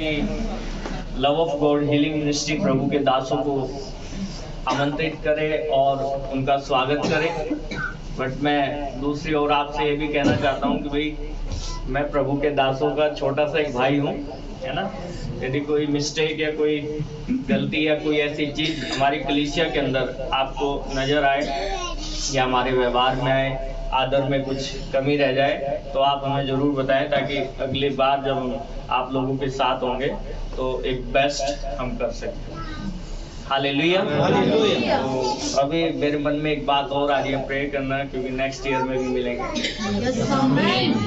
कि love of God healing ministry प्रभु के दासों को आमंत्रित करे और उनका स्वागत करे। बट मैं दूसरी ओर आपसे ये भी कहना चाहता हूँ कि भाई मैं प्रभु के दासों का छोटा सा एक भाई हूँ, है ना। यदि कोई मिस्टेक या कोई गलती या कोई ऐसी चीज हमारी कलीसिया के अंदर आपको नजर आए या हमारे व्यवहार में आए, आदर में कुछ कमी रह जाए, तो आप हमें जरूर बताएं, ताकि अगली बार जब हम आप लोगों के साथ होंगे तो एक बेस्ट हम कर सकें। हालेलुया। तो अभी मेरे मन में एक बात और आ रही है, प्रे करना, क्योंकि नेक्स्ट ईयर में भी मिलेंगे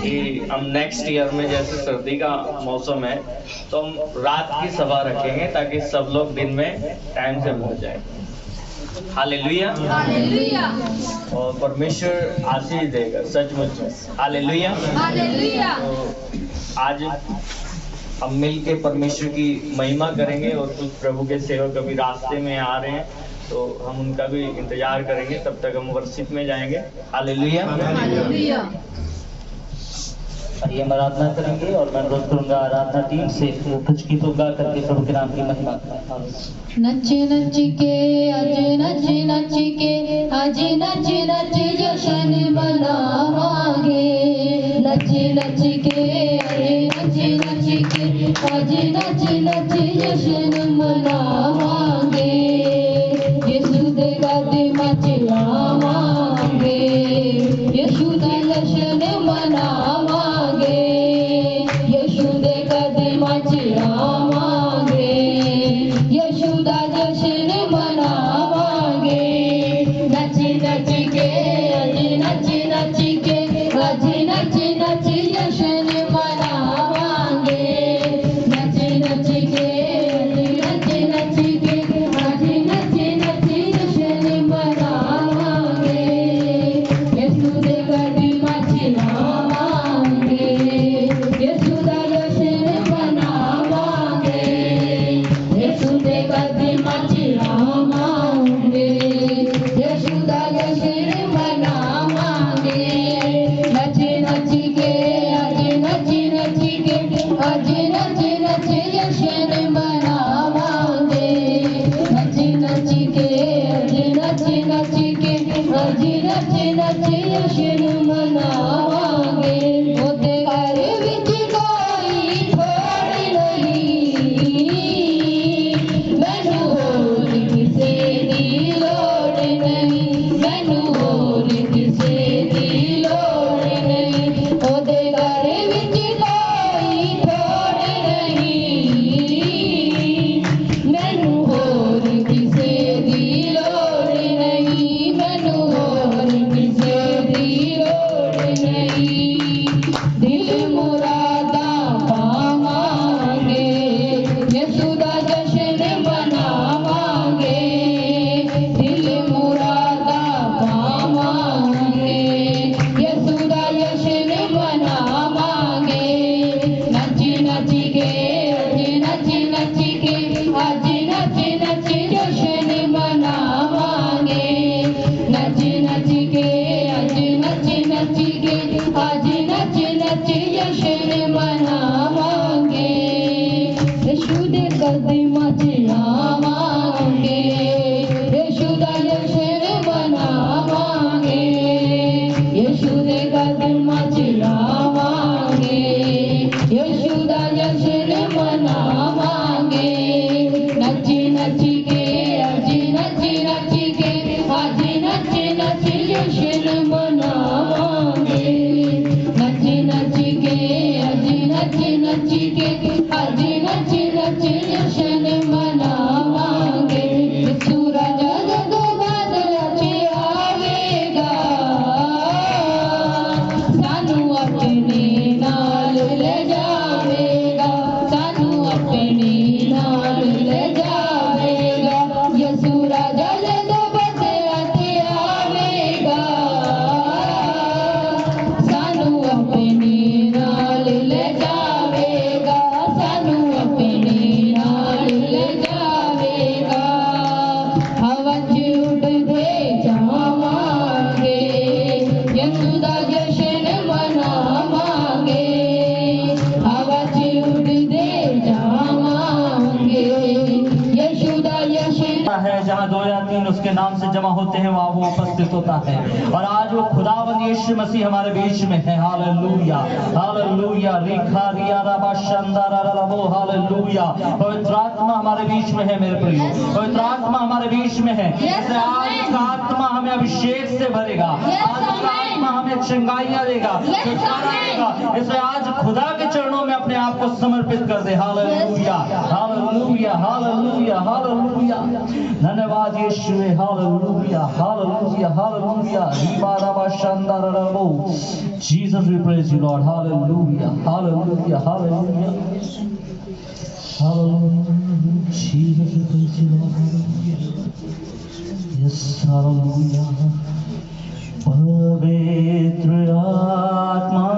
कि हम नेक्स्ट ईयर में जैसे सर्दी का मौसम है तो हम रात की सभा रखेंगे ताकि सब लोग दिन में टाइम से पहुंच जाए। हालेलुया। और परमेश्वर आशीष देगा सचमुच में। हालेलुया। तो आज हम मिल के परमेश्वर की महिमा करेंगे और कुछ प्रभु के सेवक अभी रास्ते में आ रहे हैं तो हम उनका भी इंतजार करेंगे, तब तक हम वर्शिप में जाएंगे। हालेलुया। आइए हम आराधना करेंगे और मैं अनुरोध करूंगा आराधना टीम से वो कुछ गीतों गा करके प्रभु के नाम की महिमा करें। नच नच के आज नच नच के आज नच नच जशन मनावांगे। नच नच के आज नच नच के आज नच नच जशन मनावांगे। यीशु दे कदमां च आवांगे, यीशु दा जशन मनावांगे, यीशु दे कदमां च आवांगे, यीशु दा जशन मनावांगे। नच नच के आज नच नच के आज नच नच जशन मनावांगे। नच नच के आज नच नच के आज नच नच जशन मनावांगे। यीशु दे कदमां च आवांगे, यीशु दा जशन मनावांगे, यीशु दे कदमां च आवांगे, यीशु दा जशन मनावांगे। नच नच के आज नच नच के आज नच नच जशन मनावांगे। नच नच के आज नच नच के आज नच नच जशन मनावांगे। ओदे घर विच कोई थोड़ नहीं, मैनू होर किसे दी लोड़ नहीं, मैनू होर किसे दी लोड़ नहीं। ओदे घर विच कोई थोड़ नहीं, मैनू होर किसे दी लोड़ नहीं, मैनू होर किसे दी लोड़ नहीं। दिल मुरादां पावांगे, यीशु दा जशन मनावांगे। दिल मुरादां पावांगे, यीशु दा जशन मनावांगे। नच नच के आज नच नच के आज नच नच जशन मनावांगे। नच नच के आज नच नच के आज नच नच जशन मनावांगे। यीशु दे कदमां च आवांगे, यीशु दा जशन मनावांगे, यीशु दे कदमां च आवांगे, यीशु दा जशन मनावांगे। नच नच के आज नच नच के आज नच नच जशन मनावांगे। नच नच के आज नच नच के आज नच नच जशन मनावांगे। सूरज जदों बादलां च आवेगा, सानू अपने नाल ले जावेगा, सानू अपने नाल ले जावेगा। यीशु राजा जदों बादलां च आवेगा, सानू अपने नाल ले जावेगा, सानू अपने नाल जहाँ 2 या 3 उसके नाम से जमा होते हैं वहाँ वो उपस्थित होता है। और आज वो खुदावंद यीशु मसीह हमारे बीच में है। हालेलुया हालेलुया रिखा रिया रबा शंदारा रबो हालेलुया। पवित्र आत्मा हमारे बीच में है मेरे प्रियो, पवित्र आत्मा हमारे बीच में है। इसलिए आज का आत्मा हमें अभिषेक से भरेगा, आज का आत्मा हमें चंगाइयां देगा, छुटकारा देगा। इसलिए आज खुदा के चरणों में अपने आप को समर्पित कर दे। हालेलुया हालेलुया हालेलुया हालेलुया। धन्यवाद यीशु। हालेलुया हालेलुया हालेलुया रिबा रबा शंदारा रबो। Jesus we praise you Lord. हालेलुया हालेलुया हालेलुया हालेलुया। Jesus we praise you Lord. Yes हालेलुया। पवित्र आत्मा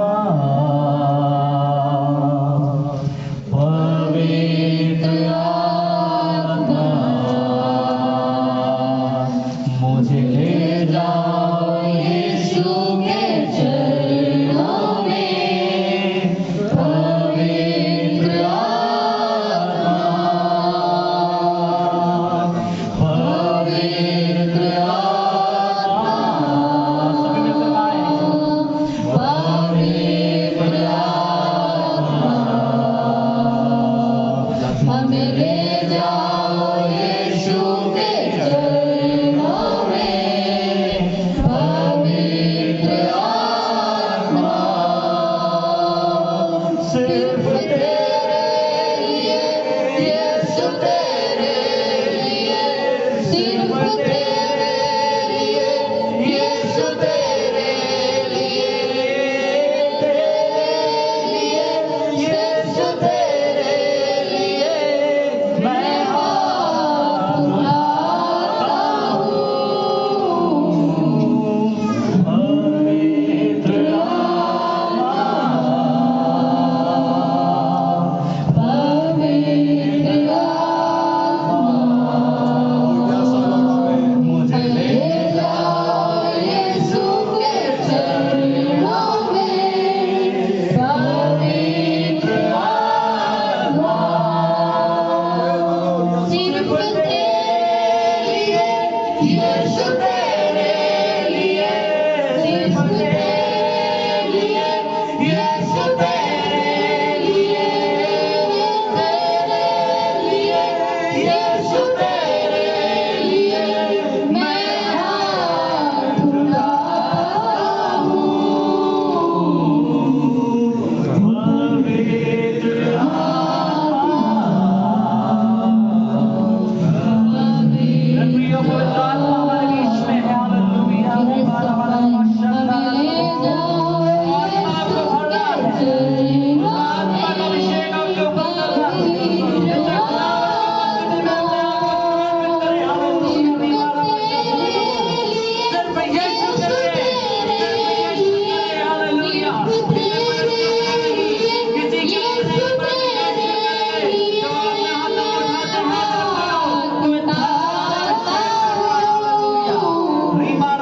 पवित्र आत्मा मुझे ले जाओ यीशु के चरणों में। पवित्र आत्मा पवित्र आत्मा सभी मिलकर गाएं। पवित्र आत्मा हमें ले जाओ यीशु के चरणों में। पवित्र आत्मा सिर्फ तेरे लिए यीशु तेरे लिए, सिर्फ तेरे लिए यीशु तेरे लिए, तेरे लिए यीशु तेरे लिए मैं हाथ उठाता हूँ। पवित्र आत्मा पवित्र आत्मा मुझे ले जाओ यीशु के चरणों में। पवित्र आत्मा सिर्फ तेरे लिए यीशु तेरे लिए, सिर्फ तेरे लिए यीशु तेरे लिए, तेरे लिए यीशु तेरे लिए मैं हाथ उठाता हूँ। पवित्र प्रिय पवित्र आत्मा हमारे बीच में है। हालेलुया हमें ले जाओ यीशु के चरणों में। अभिषेक आपके ऊपर करना सिर्फ यीशु तेरे लिए, हालेलुया किसी की यीशु तेरे लिए जो अपने हाथों को उठाते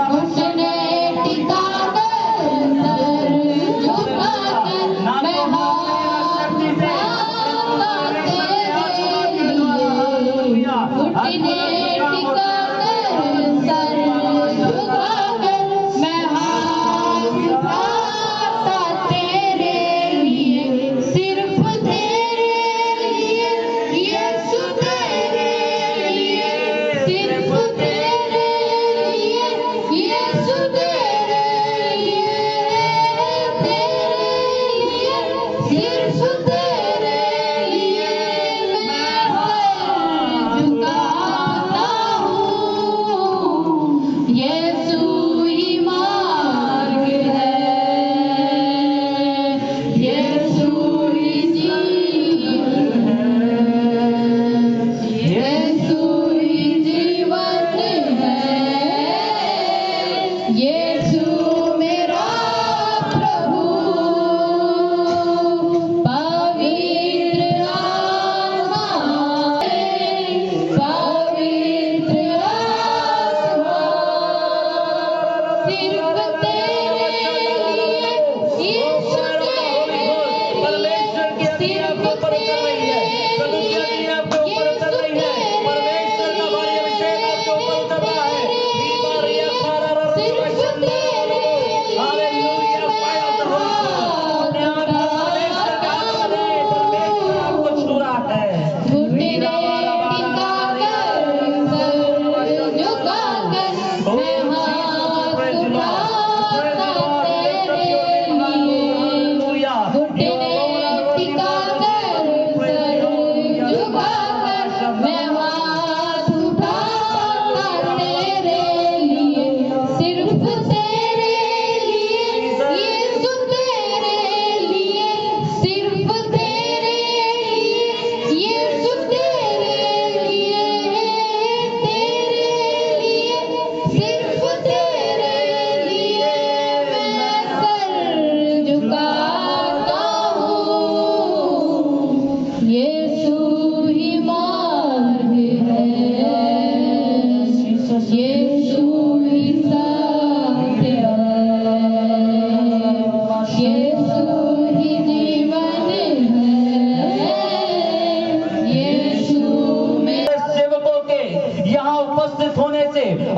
घुटने टिकाकर सर झुकाकर मैं हाथ उठाता तेरे लिए। घुटने टिकाकर सर झुकाकर मैं हाथ उठाता तेरे लिए, सिर्फ तेरे लिए यीशु तेरे लिए, सिर्फ तेरे लिए यीशु तेरे लिए, तेरे लिए सिर्फ तेरे लिए मैं हाथ झुकाता हूँ। यीशु ही मार्ग है, यीशु ही जीवन है, यीशु ही जीवन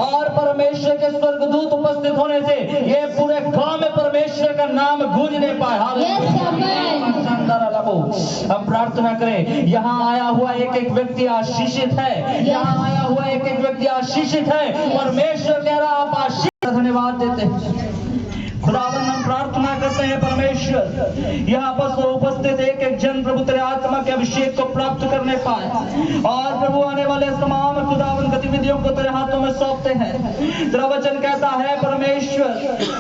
और परमेश्वर के स्वर्गदूत उपस्थित होने से ये पूरे गांव में परमेश्वर का नाम गूंजने पाए। हम प्रार्थना करें, यहाँ आया हुआ एक एक व्यक्ति आशीषित है, यहाँ आया हुआ एक एक व्यक्ति आशीषित है। परमेश्वर कह रहा आप आशीष धन्यवाद देते हैं। खुदावन हम प्रार्थना करते हैं परमेश्वर यहाँ पर उपस्थित एक एक जन प्रभु तेरे आत्मा के अभिषेक को प्राप्त करने पाए और प्रभु आने वाले तमाम खुदावन गतिविधियों को तेरे हाथों में सौंपते हैं। तेरा वचन कहता है परमेश्वर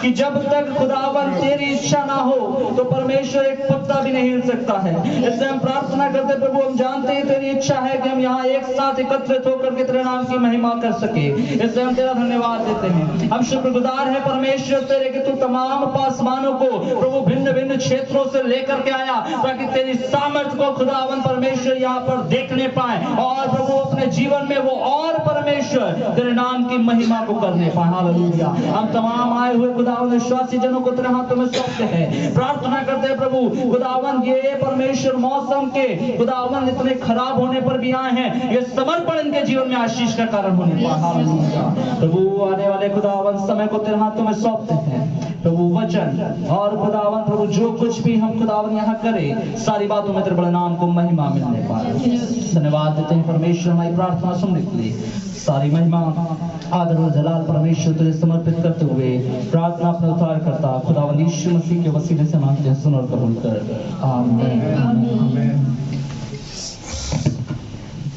कि जब तक खुदावन तेरी इच्छा ना हो तो परमेश्वर एक पत्ता भी नहीं हिल सकता है। इसलिए हम प्रार्थना करते प्रभु, हम जानते हैं तेरी इच्छा है कि हम यहाँ एक साथ एकत्रित होकर के तेरे नाम की महिमा कर सके। इसलिए हम तेरा धन्यवाद देते हैं। हम शुक्रगुजार है परमेश्वर तेरे कि तू तमाम पासवानों को प्रभु भिन्न भिन्न क्षेत्रों से लेकर के आया ताकि तेरी सामर्थ्य को खुदावन परमेश्वर यहाँ पर देखने पाए और प्रभु अपने जीवन में वो और परमेश्वर तेरे नाम की महिमा को करने पाए। हालेलुया। हम तमाम आए हुए खुदावन विश्वासी जनों को तेरे हाथों में सौंपते हैं। प्रार्थना करते हैं प्रभु खुदावन ये परमेश्वर मौसम के खुदावन इतने खराब होने पर भी आए हैं, ये समर्पण इनके जीवन में आशीष का कारण होने पाए। हालेलुया। प्रभु आने वाले खुदावन समय को तेरे हाथों में सौंपते हैं प्रभु। वचन और खुदावन प्रभु जो कुछ भी हम खुदावन यहाँ करें सारी बातों में तेरे बड़े नाम को महिमा मिलने पाए। धन्यवाद देते हैं परमेश्वर हमारी प्रार्थना सुनने के लिए। सारी महिमा आदर और जलाल परमेश्वर तुझे समर्पित करते हुए प्रार्थना अपना उद्धार करता खुदावन यीशु मसीह के वसीले से मांगते हैं, सुन और कबूल कर। आमीन।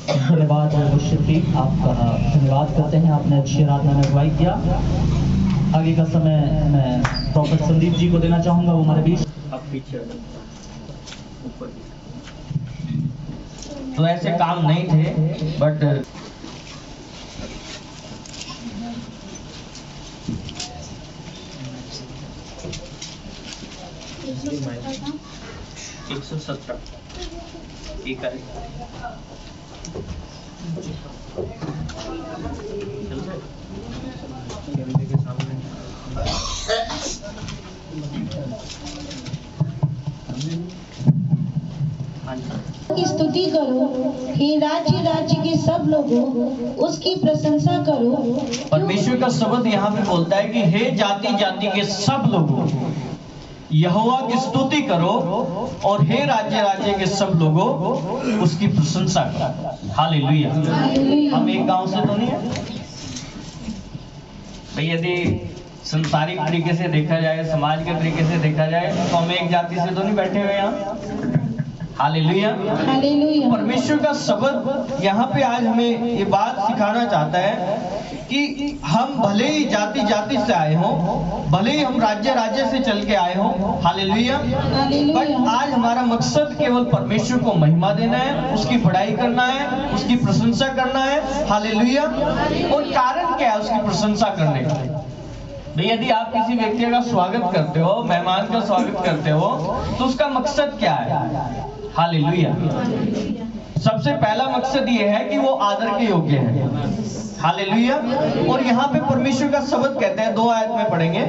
धन्यवाद आपका धन्यवाद करते हैं, आपने अच्छी आराधना में अगुवाई किया। आगे का समय मैं प्रॉफेट संदीप जी को देना चाहूंगा, वो हमारे बीच। अब पीछे ऊपर तो ऐसे काम नहीं थे बट एक 117 कैमरे के सामने की स्तुति करो, हे राज्य राज्य के सब लोगों उसकी प्रशंसा करो। परमेश्वर का शब्द यहाँ पे बोलता है कि हे जाति जाति के सब लोगों यहोवा की स्तुति करो और हे राज्य राज्य के सब लोगों उसकी प्रशंसा करो। हालेलुया। हम एक गांव से तो नहीं है भाई, यदि संसारिक तरीके से देखा जाए, समाज के तरीके से देखा जाए तो हम एक जाति से तो नहीं बैठे हुए यहाँ। हालेलुया। परमेश्वर का शब्द यहाँ पे आज हमें ये बात सिखाना चाहता है कि हम भले ही जाति जाति से आए हों, भले ही हम राज्य राज्य से चल के आए हों, हालेलुया, बट आज हमारा मकसद केवल परमेश्वर को महिमा देना है, उसकी बड़ाई करना है, उसकी प्रशंसा करना है। हालेलुया। और कारण क्या है उसकी प्रशंसा करने का? भाई यदि आप किसी व्यक्ति का स्वागत करते हो, मेहमान का स्वागत करते हो, तो उसका मकसद क्या है? हालेलुया। सबसे पहला मकसद ये है कि वो आदर के योग्य है। हालेलुया। और यहाँ पे परमेश्वर का शब्द कहते हैं, 2 आयत में पढ़ेंगे,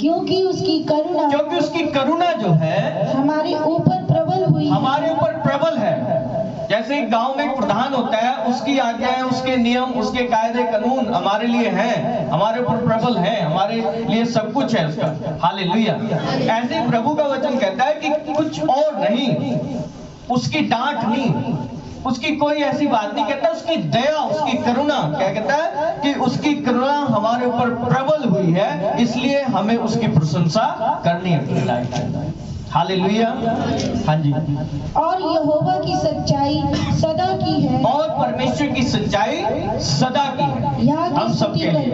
क्योंकि उसकी करुणा जो है हमारे ऊपर प्रबल हुई, हमारे ऊपर प्रबल है। जैसे एक गांव में एक प्रधान होता है, उसकी आज्ञाएं, उसके नियम, उसके कायदे कानून हमारे लिए हैं, हमारे ऊपर प्रबल है, हमारे लिए सब कुछ है उसका। हालेलुया। ऐसे ही प्रभु का वचन कहता है कि कुछ और नहीं, उसकी डांट नहीं, उसकी कोई ऐसी बात नहीं, कहता उसकी दया, उसकी करुणा, क्या कहता है कि उसकी करुणा हमारे ऊपर प्रबल हुई है, इसलिए हमें उसकी प्रशंसा करनी है। हालेलुया। हाँ जी। और यहोवा की सच्चाई सदा की है, और परमेश्वर की सच्चाई सदा की है हम सबके लिए।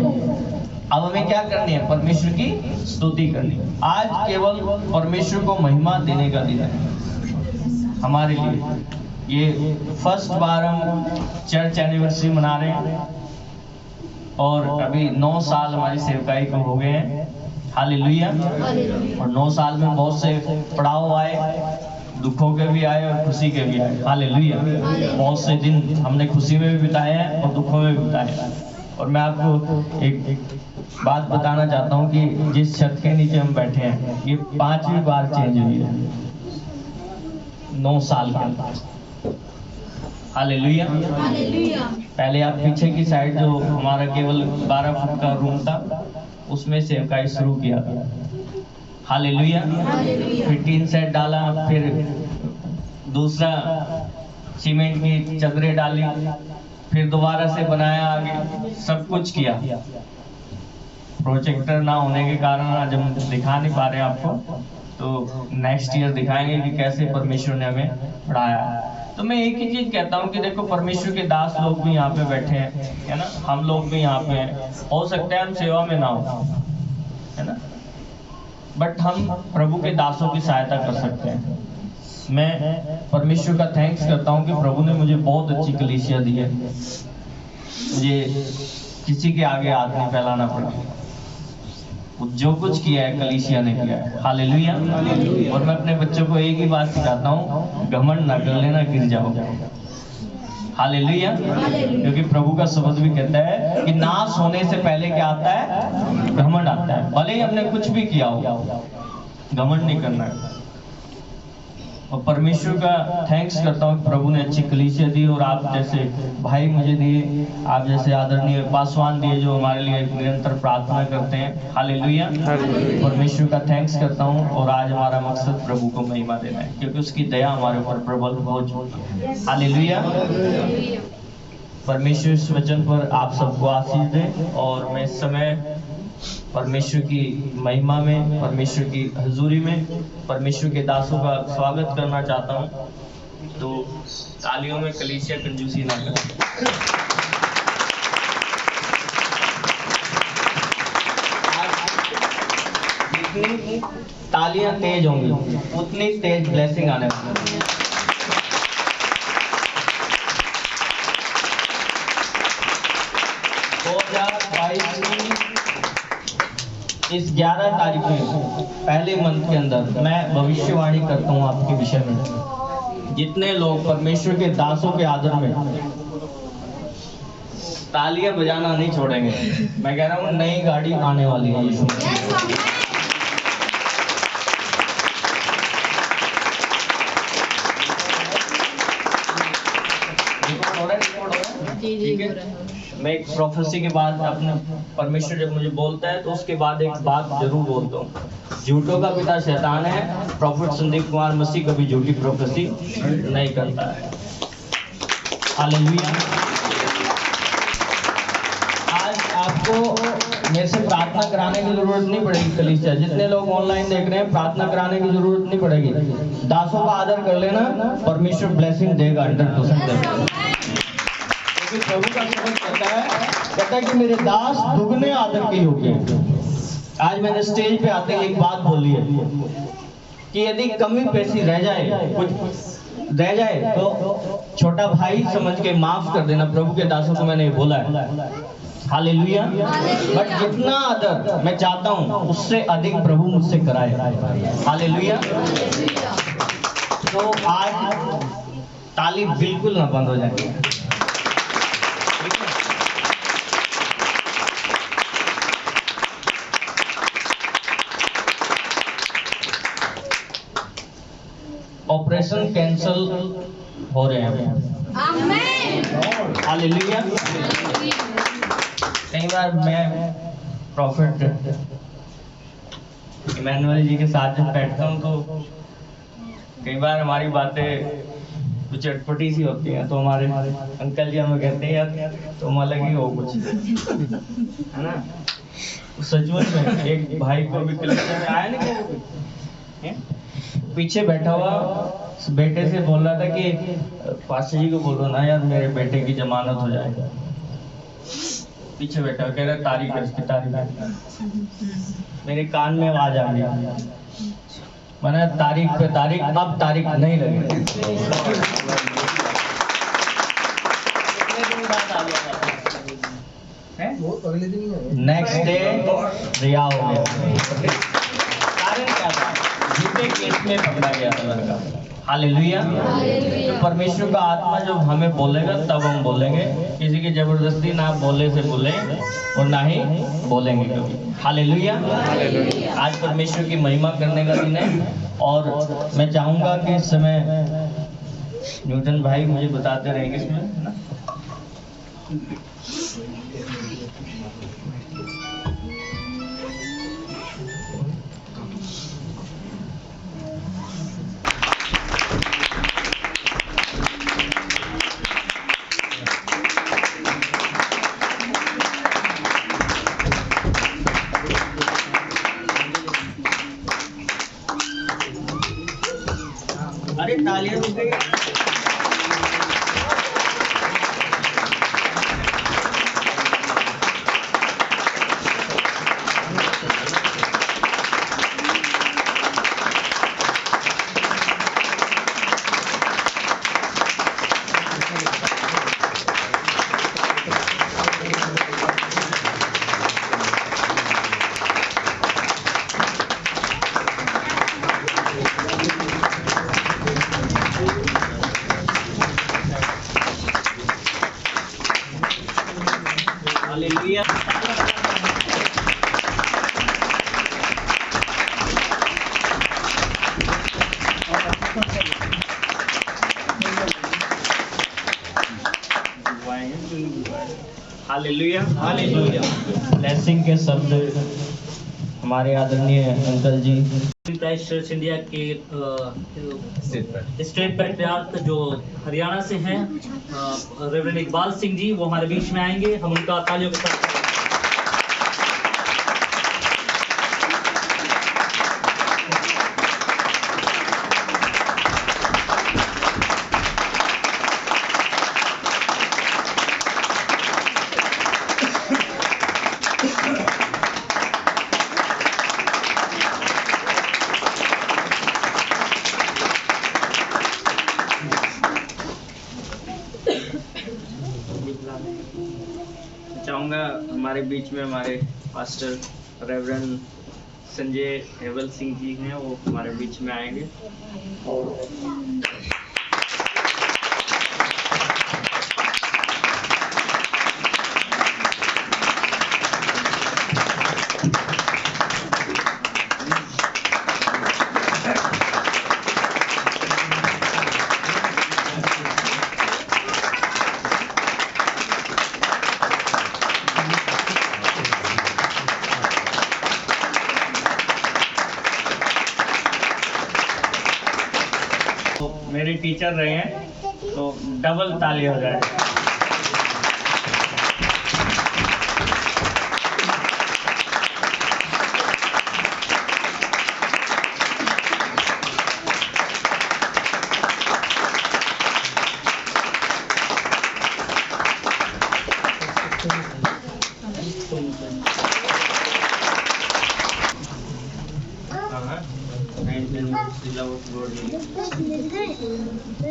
अब हमें क्या करनी है? परमेश्वर की स्तुति करनी। आज केवल परमेश्वर को महिमा देने का दिन है हमारे लिए। ये फर्स्ट बार हम चर्च एनिवर्सरी मना रहे हैं और अभी 9 साल हमारी सेवकाई को हो गए हैं। हालेलुया। और 9 साल में बहुत से पड़ाव आए, दुखों के भी आए और खुशी के भी आए। हालेलुया। बहुत से दिन हमने खुशी में भी बिताए हैं और दुखों में भी बिताए हैं। और मैं आपको एक बात बताना चाहता हूँ कि जिस छत के नीचे हम बैठे हैं ये 5वीं बार चेंज हुई है 9 साल के अंदर। हालेलुया। पहले आप पीछे की साइड जो हमारा केवल 12 फुट का रूम था उसमें सेवकाई शुरू किया था। हालेलुया। फिर टीन सेट डाला, फिर दूसरा सीमेंट की चदरें डाली, फिर दोबारा से बनाया, आगे सब कुछ किया। प्रोजेक्टर ना होने के कारण आज हम दिखा नहीं पा रहे आपको, तो नेक्स्ट ईयर दिखाएंगे कि कैसे परमेश्वर ने हमें पढ़ाया। तो मैं एक ही चीज कहता हूँ कि देखो, परमेश्वर के दास लोग भी यहाँ पे बैठे हैं, है ना, हम लोग भी यहाँ पे हैं। हो सकता है हम सेवा में ना हो, है ना, बट हम प्रभु के दासों की सहायता कर सकते हैं। मैं परमेश्वर का थैंक्स करता हूँ कि प्रभु ने मुझे बहुत अच्छी कलीसिया दी है, मुझे किसी के आगे हाथ नहीं फैलाना पड़ा। जो कुछ किया है कलीसिया ने किया है। हालेलुया। और मैं अपने बच्चों को एक ही बात सिखाता हूँ, घमंड ना कर लेना, गिर जाओगे। हालेलुया। क्योंकि प्रभु का शब्द भी कहता है कि नाश होने से पहले क्या आता है? घमंड आता है। भले ही हमने कुछ भी किया हो, घमंड नहीं करना है। और परमेश्वर का थैंक्स करता हूँ, प्रभु ने अच्छी कलीसिया दी, और आप जैसे भाई मुझे दिए, आप जैसे आदरणीय पासवान दिए जो हमारे लिए निरंतर प्रार्थना करते हैं। हालेलुया। परमेश्वर का थैंक्स करता हूँ। और आज हमारा मकसद प्रभु को महिमा देना है, क्योंकि उसकी दया हमारे ऊपर प्रबल हो चुकी है। हालेलुया। परमेश्वर इस वचन पर आप सबको आशीष दे। और मैं इस समय परमेश्वर की महिमा में, परमेश्वर की हजूरी में परमेश्वर के दासों का स्वागत करना चाहता हूँ। तो तालियों में कलीसिया कंजूसी ना करें। जितनी तालियां तेज होंगी उतनी तेज ब्लेसिंग आने वाली है। इस 11 तारीख में पहले मंथ के अंदर मैं भविष्यवाणी करता हूँ आपके विषय में। जितने लोग परमेश्वर के दासों के आदर में तालियां बजाना नहीं छोड़ेंगे, मैं कह रहा हूँ नई गाड़ी आने वाली है यीशु। ठीक है। मैं एक प्रोफेसी के बाद अपने परमेश्वर जब मुझे बोलता है तो उसके बाद एक बात जरूर बोलता हूँ। झूठों का पिता शैतान है। प्रॉफेट संदीप कुमार मसीह कभी झूठी प्रोफेसी नहीं करता है। हालेलुया। आज आपको मेरे से प्रार्थना कराने की जरूरत नहीं पड़ेगी। कलीसिया जितने लोग ऑनलाइन देख रहे हैं, प्रार्थना कराने की जरूरत नहीं पड़ेगी। दासों का आदर कर लेना, परमेश्वर ब्लेसिंग देगा, 100% देगा। प्रभु का शब्द कहता है कि मेरे दास दुगने आदर के योग्य हैं। आज मैंने स्टेज पे आते ही एक बात बोली है कि यदि कमी पेशी रह जाए, कुछ रह जाए तो छोटा भाई समझ के माफ कर देना। प्रभु के दासों को मैंने बोला है। हालेलुया। बट जितना आदर मैं चाहता हूँ उससे अधिक प्रभु मुझसे कराए। हालेलुया। तो आज ताली बिल्कुल ना बंद हो जाए। ऑपरेशन कैंसल हो रहे हैं। आमीन। हालेलुया। कई बार मैं प्रॉफिट इमैनुअल जी के साथ जब बैठता हूँ तो कई बार हमारी बातें कुछ अटपटी सी होती हैं, तो हमारे अंकल जी हमें कहते हैं यार तुम अलग ही हो कुछ, है ना। सचमुच में एक भाई को भी कलेक्शन में आया नहीं, पीछे बैठा हुआ बेटे से बोल रहा था कि पास्टर जी को बोलो ना यार मेरे बेटे की जमानत हो जाएगी। पीछे बैठा कह रहा तारीख है उसकी, तारीख है। मेरे कान में आवाज आ गई, मैंने तारीख पे तारीख, अब तारीख नहीं लगी। नेक्स्ट डे रिया हो गया। कारण क्या था? झूठे केस में पकड़ा गया था लड़का। हालेलुया। तो परमेश्वर का आत्मा जब हमें बोलेगा तब हम बोलेंगे, किसी की जबरदस्ती ना बोले से बोले और ना ही बोलेंगे कभी। हालेलुया। आज परमेश्वर की महिमा करने का दिन है और मैं चाहूंगा कि इस समय न्यूटन भाई मुझे बताते रहेंगे इसमें, है ना? अरे तालियां रुक गई। हालेलुया। हालेलुया हालेलुया। ब्लेसिंग के शब्द हमारे आदरणीय अंकल जी क्राइस्ट चर्च इंडिया के स्टेट पैट्रियार्क जो हरियाणा से हैं, रेवरेंड इकबाल सिंह जी, वो हमारे बीच में आएंगे। हम उनका तालियों के साथ चाहूँगा हमारे बीच में हमारे पास्टर रेवरेंड संजय हेवल सिंह जी हैं, वो हमारे बीच में आएंगे। मेरे टीचर रहे हैं, तो डबल ताली हो जाए।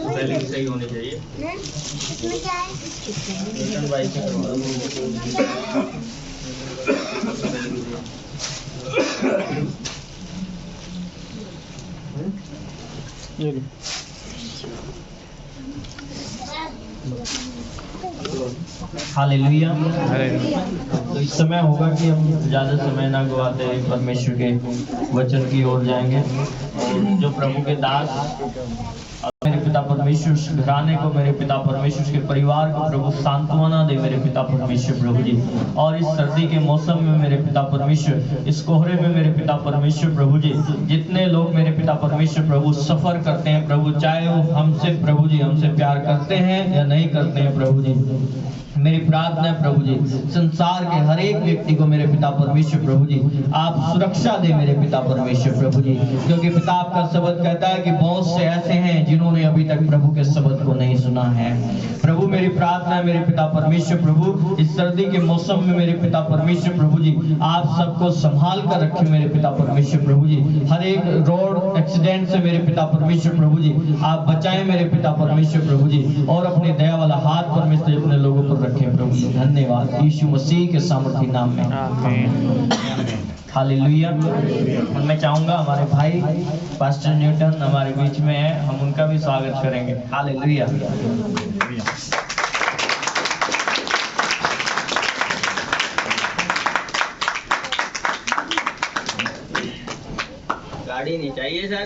स्पेलिंग सही होनी चाहिए। इसमें क्या है? न्यूटन भाई से हालेलुया। तो इस समय होगा कि हम ज़्यादा समय ना गवाते परमेश्वर के वचन की ओर जाएंगे, और जो प्रभु के दास मेरे पिता परमेश्वर उस घराने को, मेरे पिता परमेश्वर के परिवार को प्रभु सांत्वना दे मेरे पिता परमेश्वर प्रभु जी। और इस सर्दी के मौसम में मेरे पिता परमेश्वर, इस कोहरे में मेरे पिता परमेश्वर प्रभु जी, जितने लोग मेरे पिता परमेश्वर प्रभु सफर करते हैं प्रभु, चाहे वो हमसे प्रभु जी हमसे प्यार करते हैं या नहीं करते हैं प्रभु जी, मेरी प्रार्थना है प्रभु जी, संसार के हर एक व्यक्ति को मेरे पिता परमेश्वर प्रभु जी आप सुरक्षा दे मेरे पिता परमेश्वर प्रभु जी, क्योंकि पिता आपका शब्द कहता है कि बहुत से ऐसे हैं जिन्होंने अभी तक प्रभु के शब्द को नहीं सुना है। प्रभु मेरी प्रार्थना है मेरे पिता परमेश्वर प्रभु, इस सर्दी के मौसम में मेरे पिता परमेश्वर प्रभु जी आप सबको संभाल कर रखें मेरे पिता परमेश्वर प्रभु जी। हर एक रोड एक्सीडेंट से मेरे पिता परमेश्वर प्रभु जी आप बचाएं मेरे पिता परमेश्वर प्रभु जी, और अपने दया वाला हाथ परमेश्वर अपने लोगों पर रखें प्रभु जी। धन्यवाद यीशु मसीह के सामर्थी नाम में, हालेलुया। और मैं चाहूंगा हमारे भाई पास्टर न्यूटन हमारे बीच में है, हम उनका भी स्वागत करेंगे। हालेलुया। गाड़ी नहीं चाहिए सर।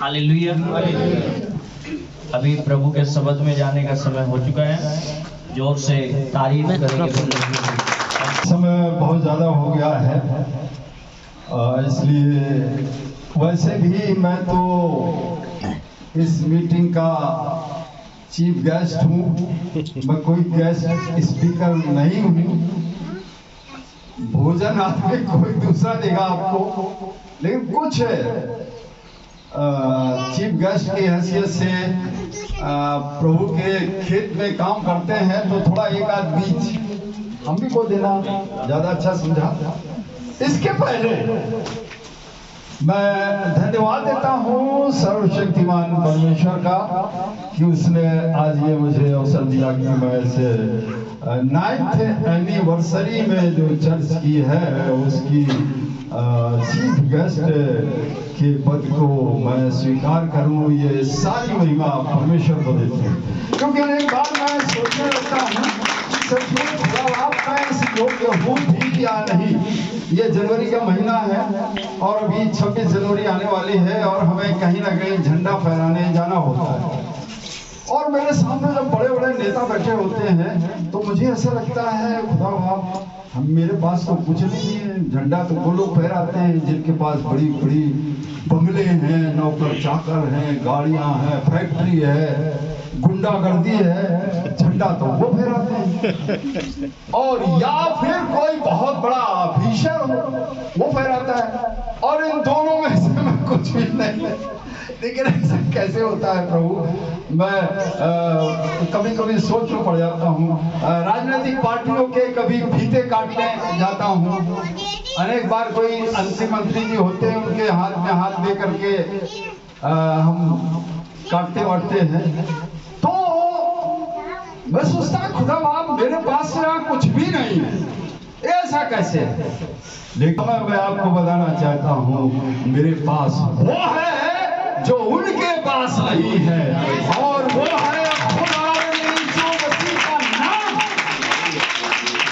हालेलुया। अभी प्रभु के शब्द में जाने का समय हो चुका है। जोर से तारीफ करेंगे। समय बहुत ज़्यादा हो गया है, इसलिए वैसे भी मैं तो इस मीटिंग का चीफ गेस्ट हूँ, मैं कोई गेस्ट स्पीकर नहीं हूँ। भोजन आदमी कोई दूसरा देगा आपको, लेकिन कुछ चीफ गेस्ट की हैसियत से प्रभु के खेत में काम करते हैं तो थोड़ा एक आध बीज हम भी को देना ज्यादा अच्छा समझा। इसके पहले मैं धन्यवाद देता हूँ सर्वशक्तिमान परमेश्वर का कि उसने आज ये मुझे अवसर दिया कि मैं इसे 9th एनिवर्सरी में जो चर्च की है उसकी चीफ गेस्ट के पद को मैं स्वीकार करूं। ये सारी महिमा परमेश्वर को देती है, क्योंकि एक बार मैं सोचने लगता हूँ मैं इस योग्य हूँ भी या नहीं। ये जनवरी का महीना है और अभी 26 जनवरी आने वाली है और हमें कहीं ना कहीं झंडा फहराने जाना होता है। और मेरे सामने जब बड़े बड़े नेता बैठे होते हैं तो मुझे ऐसा लगता है खुदा बाप हम मेरे पास तो कुछ नहीं है। झंडा तो वो लोग फहराते हैं जिनके पास बड़ी बड़ी बंगले हैं, नौकर चाकर हैं, गाड़ियां हैं, फैक्ट्री है, गुंडागर्दी है। झंडा तो वो फहराते हैं। और या फिर कोई बहुत बड़ा ऑफिसर हो वो फहराता है। और इन दोनों में से मैं कुछ भी नहीं। लेकिन ऐसा कैसे होता है प्रभु? मैं कभी कभी सोच में पड़ जाता हूँ। राजनीतिक पार्टियों के कभी फीते काटने जाता हूँ। अनेक बार कोई अंतिम मंत्री जी होते हैं, उनके हाथ में हाथ दे करके हम काटते वाटते हैं। तो मैं सोचता है खुदा बाप मेरे पास से यहाँ कुछ भी नहीं है, ऐसा कैसे है? लेकिन मैं आपको बताना चाहता हूँ मेरे पास वो है जो उनके पास नहीं है, और वो है खुदा यीशु मसीह का नाम,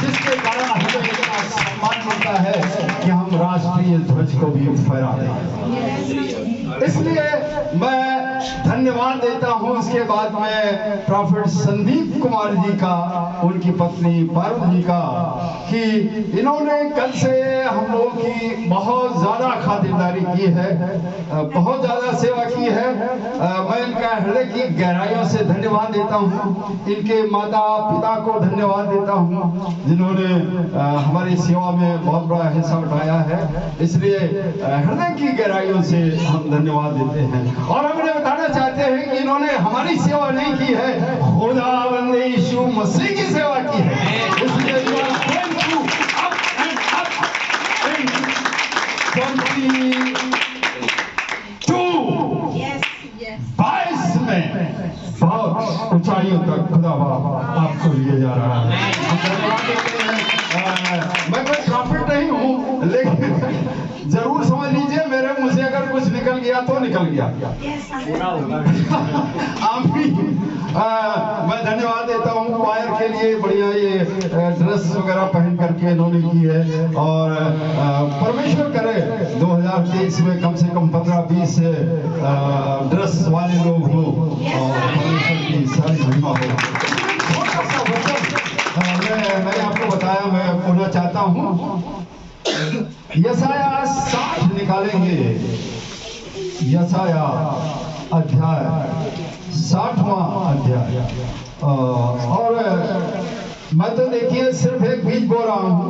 जिसके कारण हमें इतना सम्मान मिलता है कि हम राष्ट्रीय ध्वज को भी फहराते हैं। इसलिए मैं धन्यवाद देता हूं। उसके बाद में प्रॉफेट संदीप कुमार जी का, उनकी पत्नी पारुल जी का, कि इन्होंने कल से हम लोगों की बहुत ज्यादा खातिरदारी की है, बहुत ज्यादा सेवा की है। मैं इनका हृदय की गहराइयों से धन्यवाद देता हूं। इनके माता पिता को धन्यवाद देता हूं जिन्होंने हमारी सेवा में बहुत बड़ा हिस्सा उठाया है। इसलिए हृदय की गहराइयों से हम धन्यवाद देते हैं। और हम इन्हें बताना चाहते हैं कि इन्होंने हमारी सेवा नहीं की है, खुदावंद यीशु मसीह की सेवा की है। इसलिए 22 में बहुत ऊंचाइयों तक खुदा बाप आपको लिए जा रहा है। हम धन्यवाद देते हैं। मैं कोई प्रॉफिट नहीं हूँ, लेकिन जरूर समझ लीजिए मेरे मुंह से अगर कुछ निकल गया तो निकल गया। आमीन। मैं धन्यवाद देता हूँ क्वायर के लिए, बढ़िया ये ड्रेस वगैरह पहन करके इन्होंने की है। और परमेश्वर करे 2023 में कम से कम 15-20 ड्रेस वाले लोग हो और परमेश्वर की सारी महिमा हो। मैंने आपको बताया, मैं बोलना चाहता हूँ यशाया 60 निकालेंगे। यशाया अध्याय 60वां अध्याय। और मैं तो देखिए सिर्फ एक बीज बो रहा हूँ।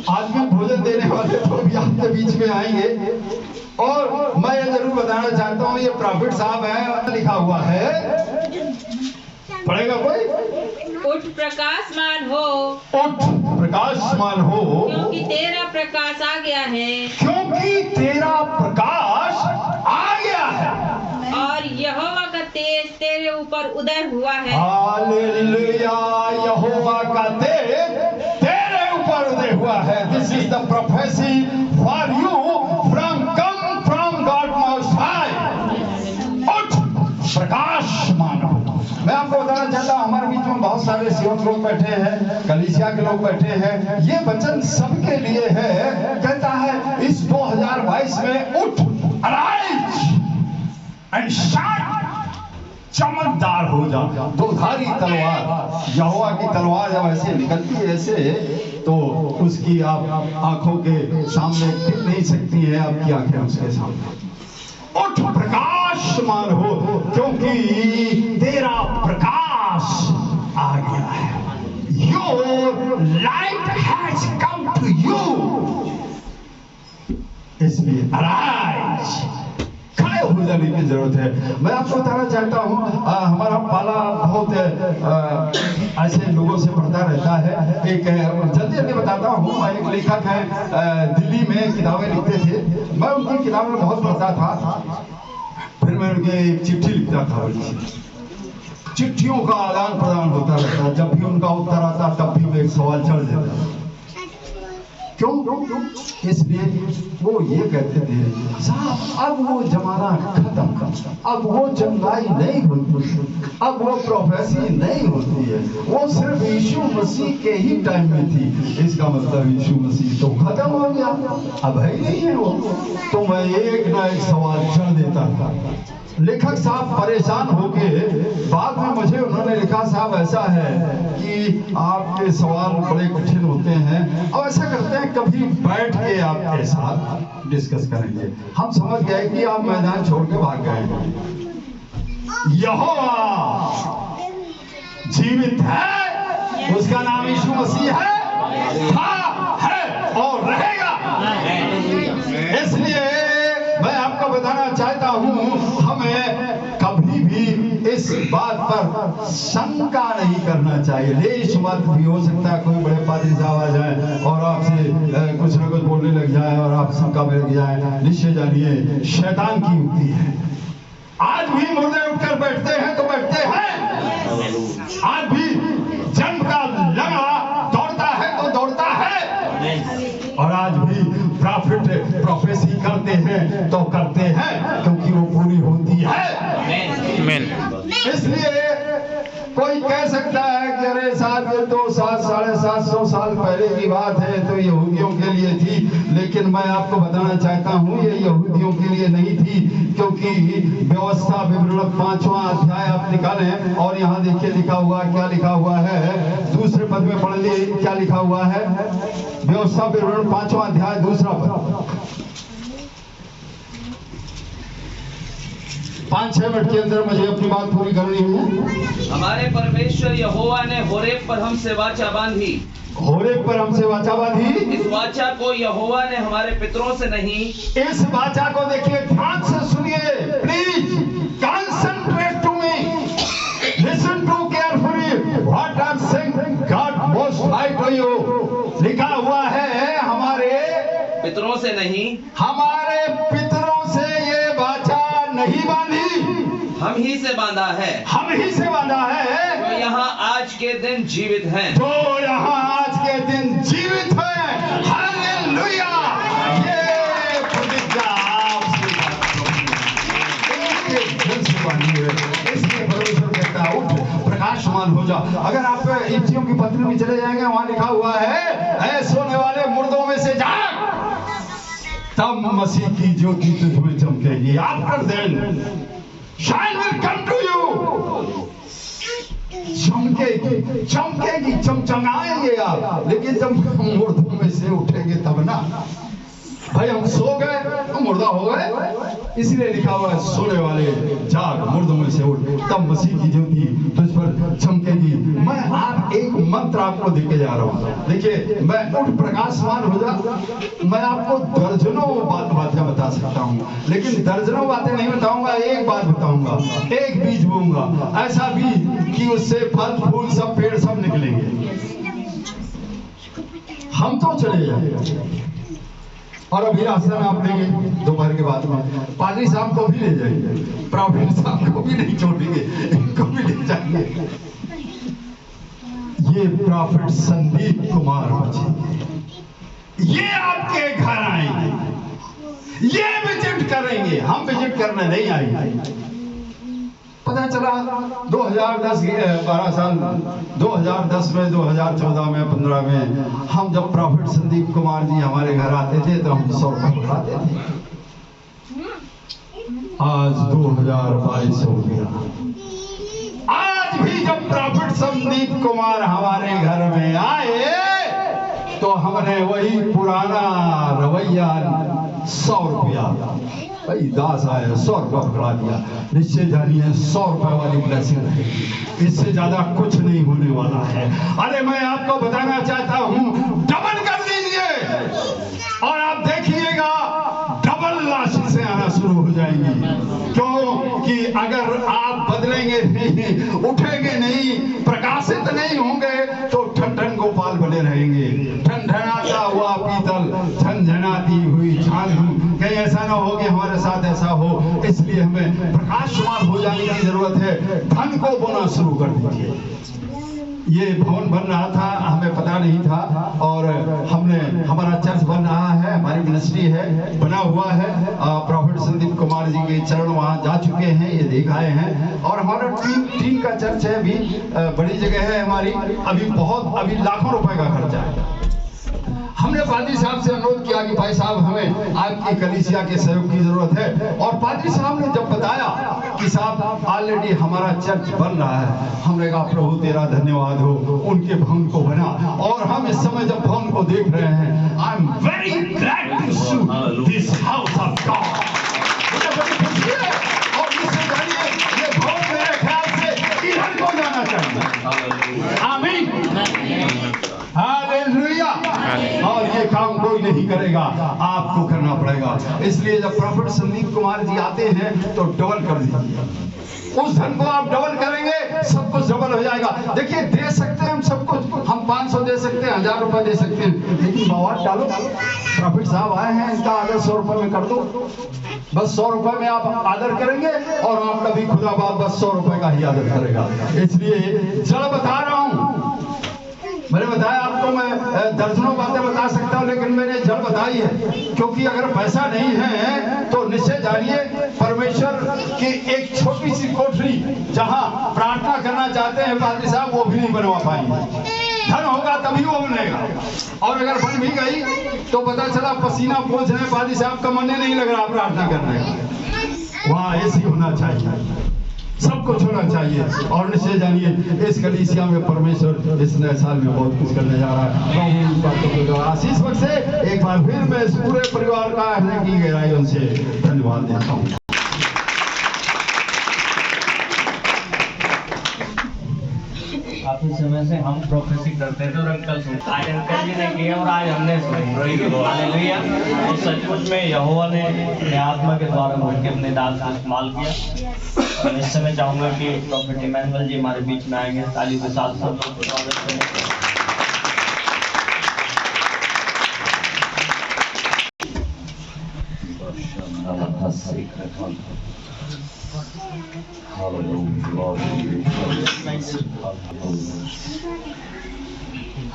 आज भी भोजन देने वाले तो भी आपके बीच में आएंगे। और मैं ये जरूर बताना चाहता हूँ, ये प्रॉफिट साहब है, लिखा हुआ है, पढ़ेगा कोई? उठ प्रकाशमान हो, उठ प्रकाशमान हो, क्योंकि तेरा प्रकाश आ गया है, क्योंकि तेरा प्रकाश आ गया है, और यहोवा का तेज तेरे ऊपर उदय हुआ है। हालेलुया। यहोवा का तेज तेरे ऊपर उदय हुआ है। This is the prophecy for you from God most high. उठ प्रकाशमान हो। मैं आपको बताना चाहता हूँ हमारे बीच में बहुत सारे सेवक लोग बैठे हैं, कलीसिया के लोग बैठे हैं। ये वचन सबके लिए है। कहता है इस 2022 में उठ, अराइज एंड शाइन, चमकदार हो जा। दोधारी तलवार, यहोवा की तलवार जब ऐसे निकलती है ऐसे, तो उसकी आप आंखों के सामने टिक नहीं सकती है, आपकी आंखें उसके सामने। उठ, प्रकाशमान हो, क्योंकि तेरा प्रकाश आ गया है। Your light has come to you. इसलिए अराइज, खड़े हो जाने की जरूरत है। मैं आपको बताना चाहता हूँ, हमारा पाला बहुत ऐसे लोगों से पढ़ता रहता है। एक जल्दी जल्दी बताता हूँ, एक लेखक है, दिल्ली में किताबें लिखते थे। मैं उनकी किताबें बहुत पढ़ता था। फिर मैं उनके एक चिट्ठी लिखता था। चिट्ठियों का आदान प्रदान होता रहता। जब भी उनका उत्तर आता तब भी मैं एक सवाल चढ़ देता। क्यों? इसलिए वो ये कहते थे, साहब अब वो जमाना खत्म, अब वो चंगाई नहीं होती, अब वो प्रोफेसी नहीं होती है, वो सिर्फ यीशु मसीह के ही टाइम में थी। इसका मतलब यीशु मसीह तो खत्म हो गया, अब है ही नहीं है वो। तो मैं एक ना एक सवाल चढ़ देता था। लेखक साहब परेशान होके बाद में मुझे उन्होंने लिखा, साहब ऐसा है कि आपके सवाल बड़े कठिन होते हैं, और ऐसा करते हैं कभी बैठ के आपके साथ डिस्कस करेंगे। हम समझ गए कि आप मैदान छोड़ के भाग गए। यहोवा जीवित है, उसका नाम यीशु मसीह है, था, है और रहेगा। इसलिए मैं आपको बताना चाहता हूं, हमें कभी भी इस बात पर शंका नहीं करना चाहिए। लेश मत भी हो सकता है कोई बड़े पादरी साहब आ जाए और आपसे कुछ न कुछ बोलने लग जाए और आप शंका में लग जाए। निश्चय जानिए शैतान की युक्ति है। आज भी मुर्दे उठकर बैठते हैं तो बैठते हैं। आज भी जंग का लंगड़ा दौड़ता है तो दौड़ता है। और आज भी प्रॉफिट प्रोफेसी करते हैं तो करते हैं, क्योंकि वो पूरी होती है। इसलिए कोई कह सकता है कि अरे साहब ये तो 700-750 साल पहले की बात है, तो यहूदियों के लिए थी। लेकिन मैं आपको बताना चाहता हूँ ये यहूदियों के लिए नहीं थी, क्योंकि व्यवस्था विवरण 5वां अध्याय आप निकालें और यहाँ देखिए लिखा हुआ, क्या लिखा हुआ है, दूसरे पद में पढ़ लिए क्या लिखा हुआ है। व्यवस्था विवरण 5वां अध्याय 2रा पद। 5-6 मिनट के अंदर मुझे अपनी बात पूरी करनी है। हमारे परमेश्वर यहोवा ने होरेब पर हमसे वाचा बांधी। होरेब पर हमसे वाचा बांधी। इस वाचा को यहोवा ने हमारे पितरों से नहीं। इस वाचा को देखिए, ध्यान से सुनिए, please concentrate to me, listen to carefully what I am saying, God most high to you. लिखा हुआ है हमारे पितरों से नहीं, हमारे पितरों से ये वाचा नहीं बांधी, हम ही से बांधा है, हम ही से बांधा है। जो यहाँ आज के दिन जीवित हैं, जो यहाँ आज के दिन जीवित है। हालेलुया। ये प्रतिज्ञा इसलिए परमेश्वर कहता है उठ, प्रकाशमान हो जा। अगर आप इब्रियों की पत्री में चले जाएंगे, वहां लिखा हुआ है, ऐ सोने वाले मुर्दों में से जाग, तब मसीह की ज्योति तुझ में चमकेगी। After then shine will come to you. चमकेगी, चमकेगी, चमचमाएंगे आप, लेकिन जब मुर्दों में से उठेंगे तब ना। भाई हम सो गए तो मुर्दा हो गए, इसलिए लिखा हुआ है सोने वाले जाग, मुर्दों में से उठ, तब मसीह की ज्योति तुझ पर चमकेगी। मैं आप एक मंत्र आपको देके जा रहा हूँ। देखिए, मैं उठ प्रकाशमान हो जा। मैं आपको दर्जनों बातें बता सकता हूँ, लेकिन दर्जनों बातें नहीं बताऊंगा। एक बात बताऊंगा, एक बीज बोऊंगा, ऐसा बीज कि उससे फल फूल सब पेड़ सब निकलेंगे। हम तो चले जाएंगे और अभी रास्ते में आप लेंगे दोपहर के बाद में, पादरी साहब को भी ले जाएंगे, प्रॉफिट साहब को भी नहीं छोड़ेंगे, इनको भी ले जाएंगे। ये प्रॉफिट संदीप कुमार जी, ये आपके घर आएंगे, ये विजिट करेंगे। हम विजिट करने नहीं आएंगे। पता पता चला 2010 12 साल 2010 में 2014 में 15 में हम जब प्रॉफिट संदीप कुमार जी हमारे घर आते थे तो हम 100 रुपये बढ़ाते थे। आज 2022 हो गया। आज भी जब प्रॉफिट संदीप कुमार हमारे घर में आए तो हमने वही पुराना रवैया 100 रुपया भाई दास आया 100 रुपया बढ़ा दिया। निश्चय जानिए 100 रुपए वाली ब्लेसिंग है, इससे ज्यादा कुछ नहीं होने वाला है। अरे मैं आपको बताना चाहता हूं डबल कर दीजिए और आप देखिएगा डबल राशि से आना शुरू हो जाएंगी। क्योंकि अगर आप बदलेंगे नहीं, उठेंगे नहीं, प्रकाशित नहीं होंगे तो ठन गोपाल बने रहेंगे। ठनठनाता हुआ पीतल, झनझनाती हुई झांझ। कहीं ऐसा ना हो कि हमारे साथ ऐसा हो, इसलिए हमें प्रकाशमान हो जाने की जरूरत है। धन को बोना शुरू कर दीजिए। ये भवन बन रहा था, हमें पता नहीं था और हमारा चर्च बन रहा है, हमारी मिनिस्ट्री है, बना हुआ है। प्रॉफिट संदीप कुमार जी के चरण वहाँ जा चुके हैं, ये देख आए हैं। और हमारा टीम का चर्च है, अभी बड़ी जगह है हमारी, अभी लाखों रुपए का खर्चा है। हमने पादरी साहब से अनुरोध किया कि भाई साहब हमें आपकी कलीसिया के सहयोग की जरूरत है। और पादरी साहब ने जब बताया कि साहब ऑलरेडी हमारा चर्च बन रहा है, हमने कहा प्रभु तेरा धन्यवाद हो, उनके भवन को बना। और हम इस समय जब भवन को देख रहे हैं, I am very glad to see this house of God. मुझे बड़ी खुशी है और इससे जानिए ये भवन मेरे ख्याल से इधर को जाना चाहिए। आमीन, हालेलुया। और ये काम कोई नहीं करेगा, आपको करना पड़ेगा। इसलिए जब प्रॉफिट संदीप कुमार जी आते हैं तो डबल कर दीजिए। उस धन को आप डबल करेंगे, सब कुछ डबल हो जाएगा। देखिए दे सकते हैं हम सब कुछ, हम 500 दे सकते हैं, 1000 रुपए दे सकते हैं, लेकिन बावट डालो। प्रॉफिट साहब आए हैं, इनका आदर 100 रुपए में कर दो। बस 100 रुपए में आप आदर करेंगे और आपका भी खुदा बाप बस 100 रुपए का ही आदर करेगा। इसलिए जड़ बता रहा हूं, मैंने बताया आपको, मैं दर्जनों बातें बता सकता हूं, लेकिन मैंने जड़ बताई है। क्योंकि अगर पैसा नहीं है तो निश्चय जानिए परमेश्वर की एक छोटी सी कोठरी जहां प्रार्थना करना चाहते हैं पादरी साहब, वो भी नहीं बनवा पाएंगे। धन होगा तभी वो बनेगा, और अगर बन भी गई तो पता चला पसीना पोंछ रहे पादरी साहब का मन नहीं लग रहा प्रार्थना करने का। वहां ऐसी होना चाहिए, सब कुछ होना चाहिए। और निश्चय जानिए इस कलीसिया में परमेश्वर इस नए साल में बहुत कुछ करने जा रहा है। आशीष बख्शे। एक बार फिर मैं इस पूरे परिवार का हृदय की गहराइयों से धन्यवाद देता हूँ। काफी समय से हम प्रोफेसी करते थे और अंकल सुनते, आज अंकल जी ने किया और आज हमने सुनी। हालेलुया। तो सचमुच में यहोवा ने अपने आत्मा के द्वारा मुझे अपने दास का इस्तेमाल किया। और इस समय चाहूंगा कि प्रॉफिट इमैनुअल जी हमारे बीच में आएंगे, ताली के साथ सब लोग स्वागत करें।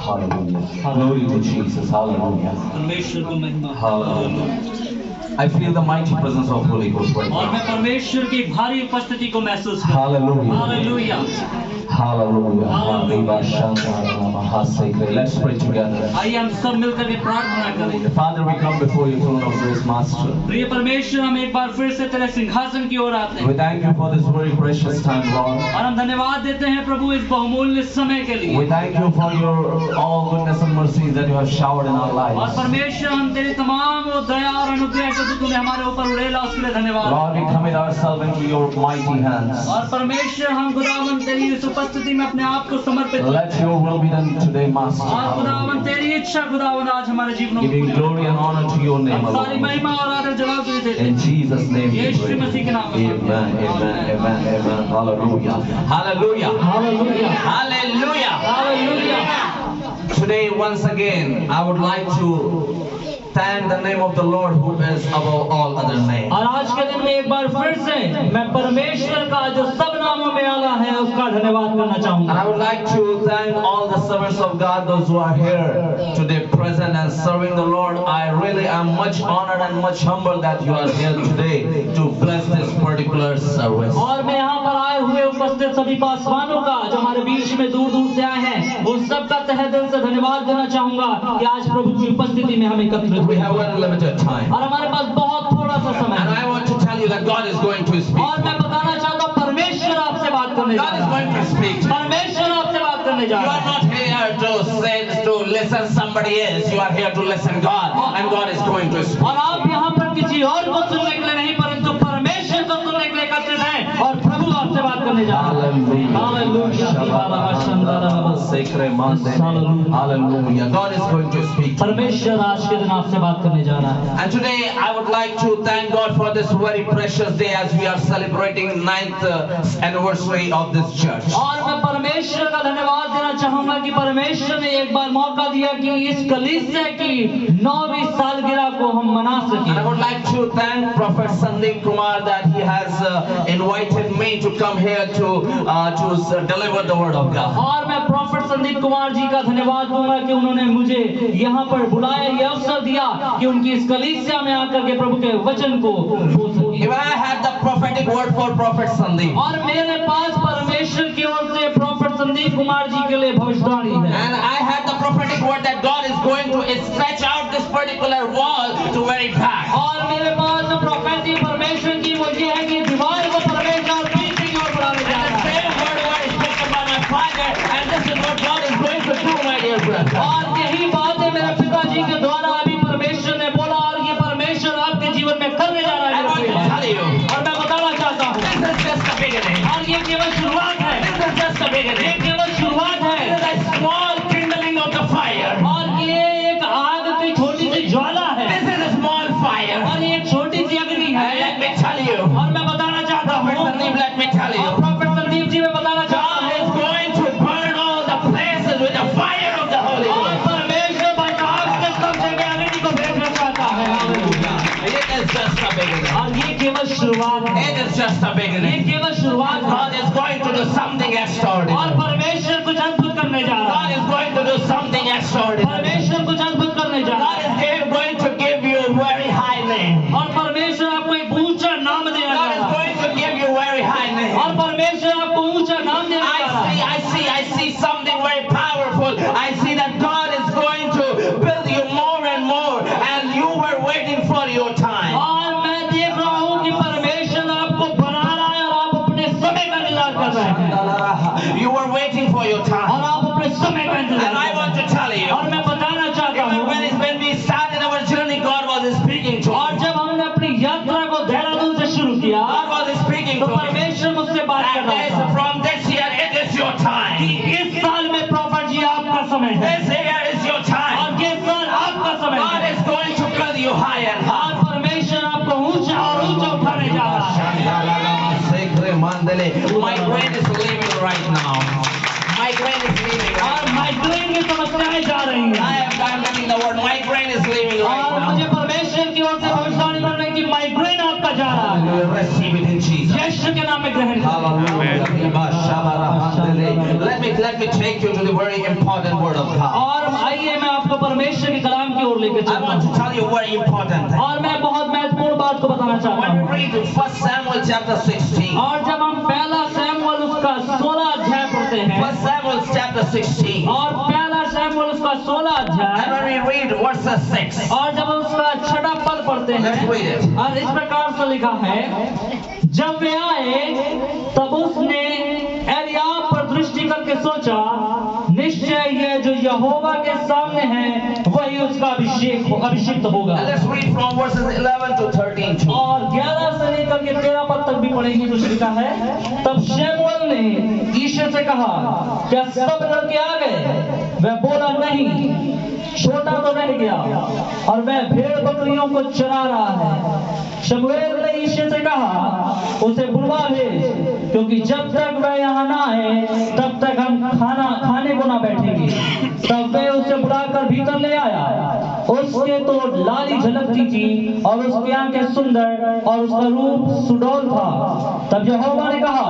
Hallelujah. Glory to Jesus. Hallelujah. परमेश्वर को महिमा। Hallelujah. I feel the mighty presence of Holy Ghost right और now. मैं परमेश्वर की भारी उपस्थिति को महसूस कर। Hallelujah. Hallelujah. Hallelujah. Hallelujah. Let's pray together. आइए हम सब मिलकर के प्रार्थना करें। Father, we come before your throne of grace, Master. प्रिय परमेश्वर, हम एक बार फिर से तेरे सिंहासन की ओर आते We हैं thank you for this very precious time, Lord. और हम धन्यवाद देते हैं प्रभु इस बहुमूल्य समय के लिए। We thank you for your all goodness and mercies that you have showered in our और lives. परमेश्वर, हम तेरी तमाम वो दया और अनुग्रह जो तूने हमारे ऊपर उड़ेला उसके लिए धन्यवाद। Lord, we commit ourselves into your mighty hands. और परमेश्वर, हम खुदावन तेरी इस उपस्थिति में अपने आप को समर्पित। Let your will be done today, Master. और खुदावन Hallelujah. तेरी इच्छा खुदावन आज हमारे जीवनों में Giving पूरी हो। glory and honor to your name हम सारी alone. महिमा और आदर जलाल तुझे देते In हैं। Jesus' name we Yeshu pray. मसीह के नाम में। Amen, amen, amen, amen. Hallelujah. Hallelujah. Hallelujah. Hallelujah. Hallelujah. Today, once again, I would like to thank the name of the Lord who is above all other names. और आज के दिन में एक बार फिर से मैं परमेश्वर का जो सब नाम कामों में आला है उसका धन्यवाद करना And चाहूंगा। I would like to thank all the servants of God, those who are here today present and serving the Lord. I really am much honored and much humbled that you are here today to bless this particular service. और मैं यहाँ पर आए हुए उपस्थित सभी पासवानों का जो हमारे बीच में दूर दूर से आए हैं उन सबका तहे दिल से धन्यवाद देना चाहूंगा कि आज प्रभु की उपस्थिति में हम एकत्रित We हुए have very limited time. और हमारे पास बहुत थोड़ा सा समय And है I want to tell you that God is going to speak. और मैं बताना चाहता हूँ परमेश्वर आपसे बात करने जा God is रहा going है। to speak. परमेश्वर आपसे बात करने जा You रहा are है। not here to listen somebody else. You are here to listen God, and God is going to speak. और आप यहाँ पर किसी और को सुनने के लिए नहीं परंतु परमेश्वर को सुनने के लिए एकत्रित हैं और प्रभु आपसे बात करने जा रहा Hallelujah. God is going to speak. परमेश्वर आज के दिन आपसे बात करने जा रहा है। And today I would like to thank God for this very precious day as we are celebrating 9th anniversary of this church. और मैं परमेश्वर का धन्यवाद देना चाहूंगा कि परमेश्वर ने एक बार मौका दिया कि इस कलीसिया की 9वीं सालगिरह को हम मना And I would सकें। like to thank Prophet Sandeep Kumar that he has invited me to come here to deliver the word of God. और मैं प्रॉफेट संदीप कुमार जी का धन्यवाद दूंगा कि उन्होंने मुझे यहाँ पर बुलाया, ये अवसर दिया कि उनकी इस कलीसिया में आकर के प्रभु के वचन को बोल सके। Even I had the prophetic word for Prophet Sandeep. और मेरे पास परमेश्वर की ओर से प्रॉफेट संदीप कुमार जी के लिए भविष्यवाणी है। And I had the prophetic word that God is going to stretch out this particular wall to very back. और मेरे पास जो प्रोफेसी परमेश्वर की वो ये है कि दीवार को परमेश्वर पीछे की ओर बढ़ाने जा And the रहा है। same word was spoken by my father, and this is what God is going to do, my dear brother. और यही बात है मेरे पिताजी के द्वारा अभी परमेश्वर ने बोला और ये परमेश्वर आपके जीवन में करने जा रहा I want to है। tell you, और मैं बताना चाहता हूँ this is just the beginning. और ये केवल शुरुआत है। This is just the ये beginning. केवल शुरुआत This is है a small kindling of the fire. और ये एक आग की छोटी सी ज्वाला है This is a small fire. और ये एक छोटी सी अग्नि And है। let me tell you, और मैं बताना चाहता Prophet हूँ Sandeep, let me tell और you, प्रॉफेट संदीप जी मैं बताना चाहता God is हूँ going to burn all the places with the fire of the Holy और Ghost. परमेश्वर आग के सब जगह अग्नि को भेजना चाहता है। It is just the beginning. और ये केवल शुरुआत है। It is just the ये beginning. केवल शुरुआत God है is going to do something और extraordinary. परमेश्वर कुछ अद्भुत करने जा रहा God है। is going to do something extraordinary. परमेश्वर कुछ अद्भुत करने जा रहा God है is going to give you a very high name. और परमेश्वर आपको एक ऊंचा नाम देने जा God is रहा है going to give you a very high name. और परमेश्वर आपको ऊंचा नाम देने जा रहा है। I see something very powerful. I see that God is going to build you more and more, and you were waiting for your time. और मैं देख रहा हूँ कि परमेश्वर आपको बना रहा है और आप अपने समय का इंतजार कर रहे हैं You were waiting for your और time. आप अपने समय का इंतजार And I कर want रहे to tell हैं। you, और मैं बताना चाहता हूँ when we started our journey, God was speaking to और us. जब हमने अपनी यात्रा को देहरादून से शुरू किया God was speaking तो to me. परमेश्वर मुझसे बात कर And रहा था from this year, it is your कि time. इस साल में प्रॉफिट जी आपका समय है This year is your time. और ये साल आपका समय God है is going to build you high and high. और परमेश्वर आपको ऊंचा और ऊंचा उठाने जा रहा है। Migraine is leaving right now. Migraine is leaving right और माइग्रेन की समस्याएं जा रही हैं I'm getting the word migraine is leaving right और मुझे now. परमेश्वर की ओर से भविष्यवाणी मिल रही है कि माइग्रेन आपका जा रहा है। Receive it in Jesus. यीशु के नाम में ग्रहण करें। Let me take you to the very important word of God. और आइए मैं आपको परमेश्वर के कलाम की ओर लेकर I चलता want to हूँ tell you very important thing. और मैं बहुत महत्वपूर्ण बात को बताना चाहता When हूँ। we read 1 Samuel chapter 16, और जब हम पहला सैमुएल उसका 16 अध्याय पढ़ते हैं 1 Samuel chapter 16, और पहला सैमुएल उसका 16 and अध्याय when we read verses 6, और जब हम उसका 6वां पद पढ़ते let's हैं read it. और इस प्रकार से लिखा है जब वे आए तब उसने एलियाब पर दृष्टि करके सोचा निश्चय ये जो यहोवा के सामने है वही उसका अभिषिक्त होगा। And let's read from verses 11 to 13 too. और 11 से लेकर के 13 पद तक भी पढ़ेंगे जो लिखा है तब शमूएल ने ईशे से कहा क्या सब लड़के आ गए? वह बोला नहीं, छोटा तो रह गया और वह भेड़ बकरियों को चरा रहा है। शमूएल ने ईशे से कहा उसे बुलवा भेज क्योंकि जब तक वह यहाँ ना आए तब तक हम खाने को ना बैठेंगे। तब वह उसे बुलाकर भीतर ले आया। उसके तो लाली झलकती थी और उसकी आंखें सुंदर और उसका रूप सुडौल था। तब यहोवा ने कहा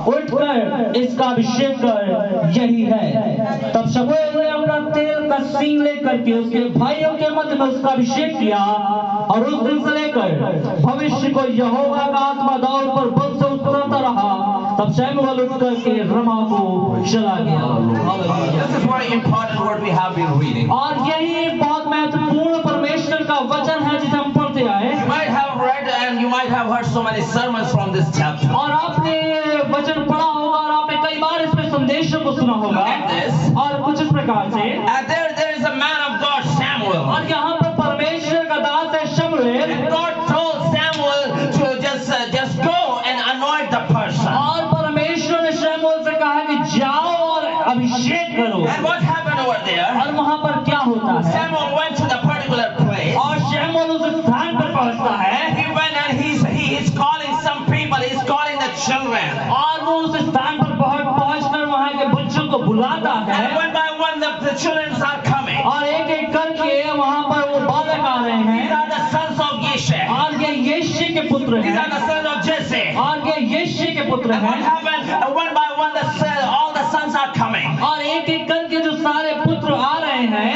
उठकर इसका अभिषेक कर, यही है। तब शमूएल ने अपना तेल का सींग लेकर के उसके भाइयों के मध्य में उसका अभिषेक किया और उस दिन से लेकर भविष्य को यहोवा का आत्मा दाऊद पर बल से उतरता रहा। तब शमूएल उठकर के रमा को चला गया। This is very important what we have been reading. और यही बहुत महत्वपूर्ण परमेश्वर का वचन है जिसे हम पढ़ते आए। You might have read and you might have heard so many sermons from this chapter. और आपने वचन पढ़ा होगा और आपने कई बार इसमें संदेशों को सुना होगा। और कुछ इस प्रकार से There is a man of God, Samuel. और यहाँ पर परमेश्वर का दास है शमूएल। And God told Samuel to just go and anoint the person. और परमेश्वर ने शमूएल से कहा कि जाओ और अभिषेक करो। And what happened over there? और वहाँ पर क्या होता है? Samuel went to the particular place. और शमूएल उस स्थान पर पहुँचता है। He went and he is calling some people. He is calling the children. और वो उस स्थान पर पहुँचकर वहाँ के बच्चों को बुलाता है। And one by one the children are coming. और एक एक करके वहाँ पर वो बालक आ रहे हैं। These are the sons of Yeshe. और ये यिशै के पुत्र These हैं। are the sons of Jesse. और ये यिशै के पुत्र And what हैं। happened? One by one all the sons are coming. और एक एक करके जो सारे पुत्र आ रहे हैं।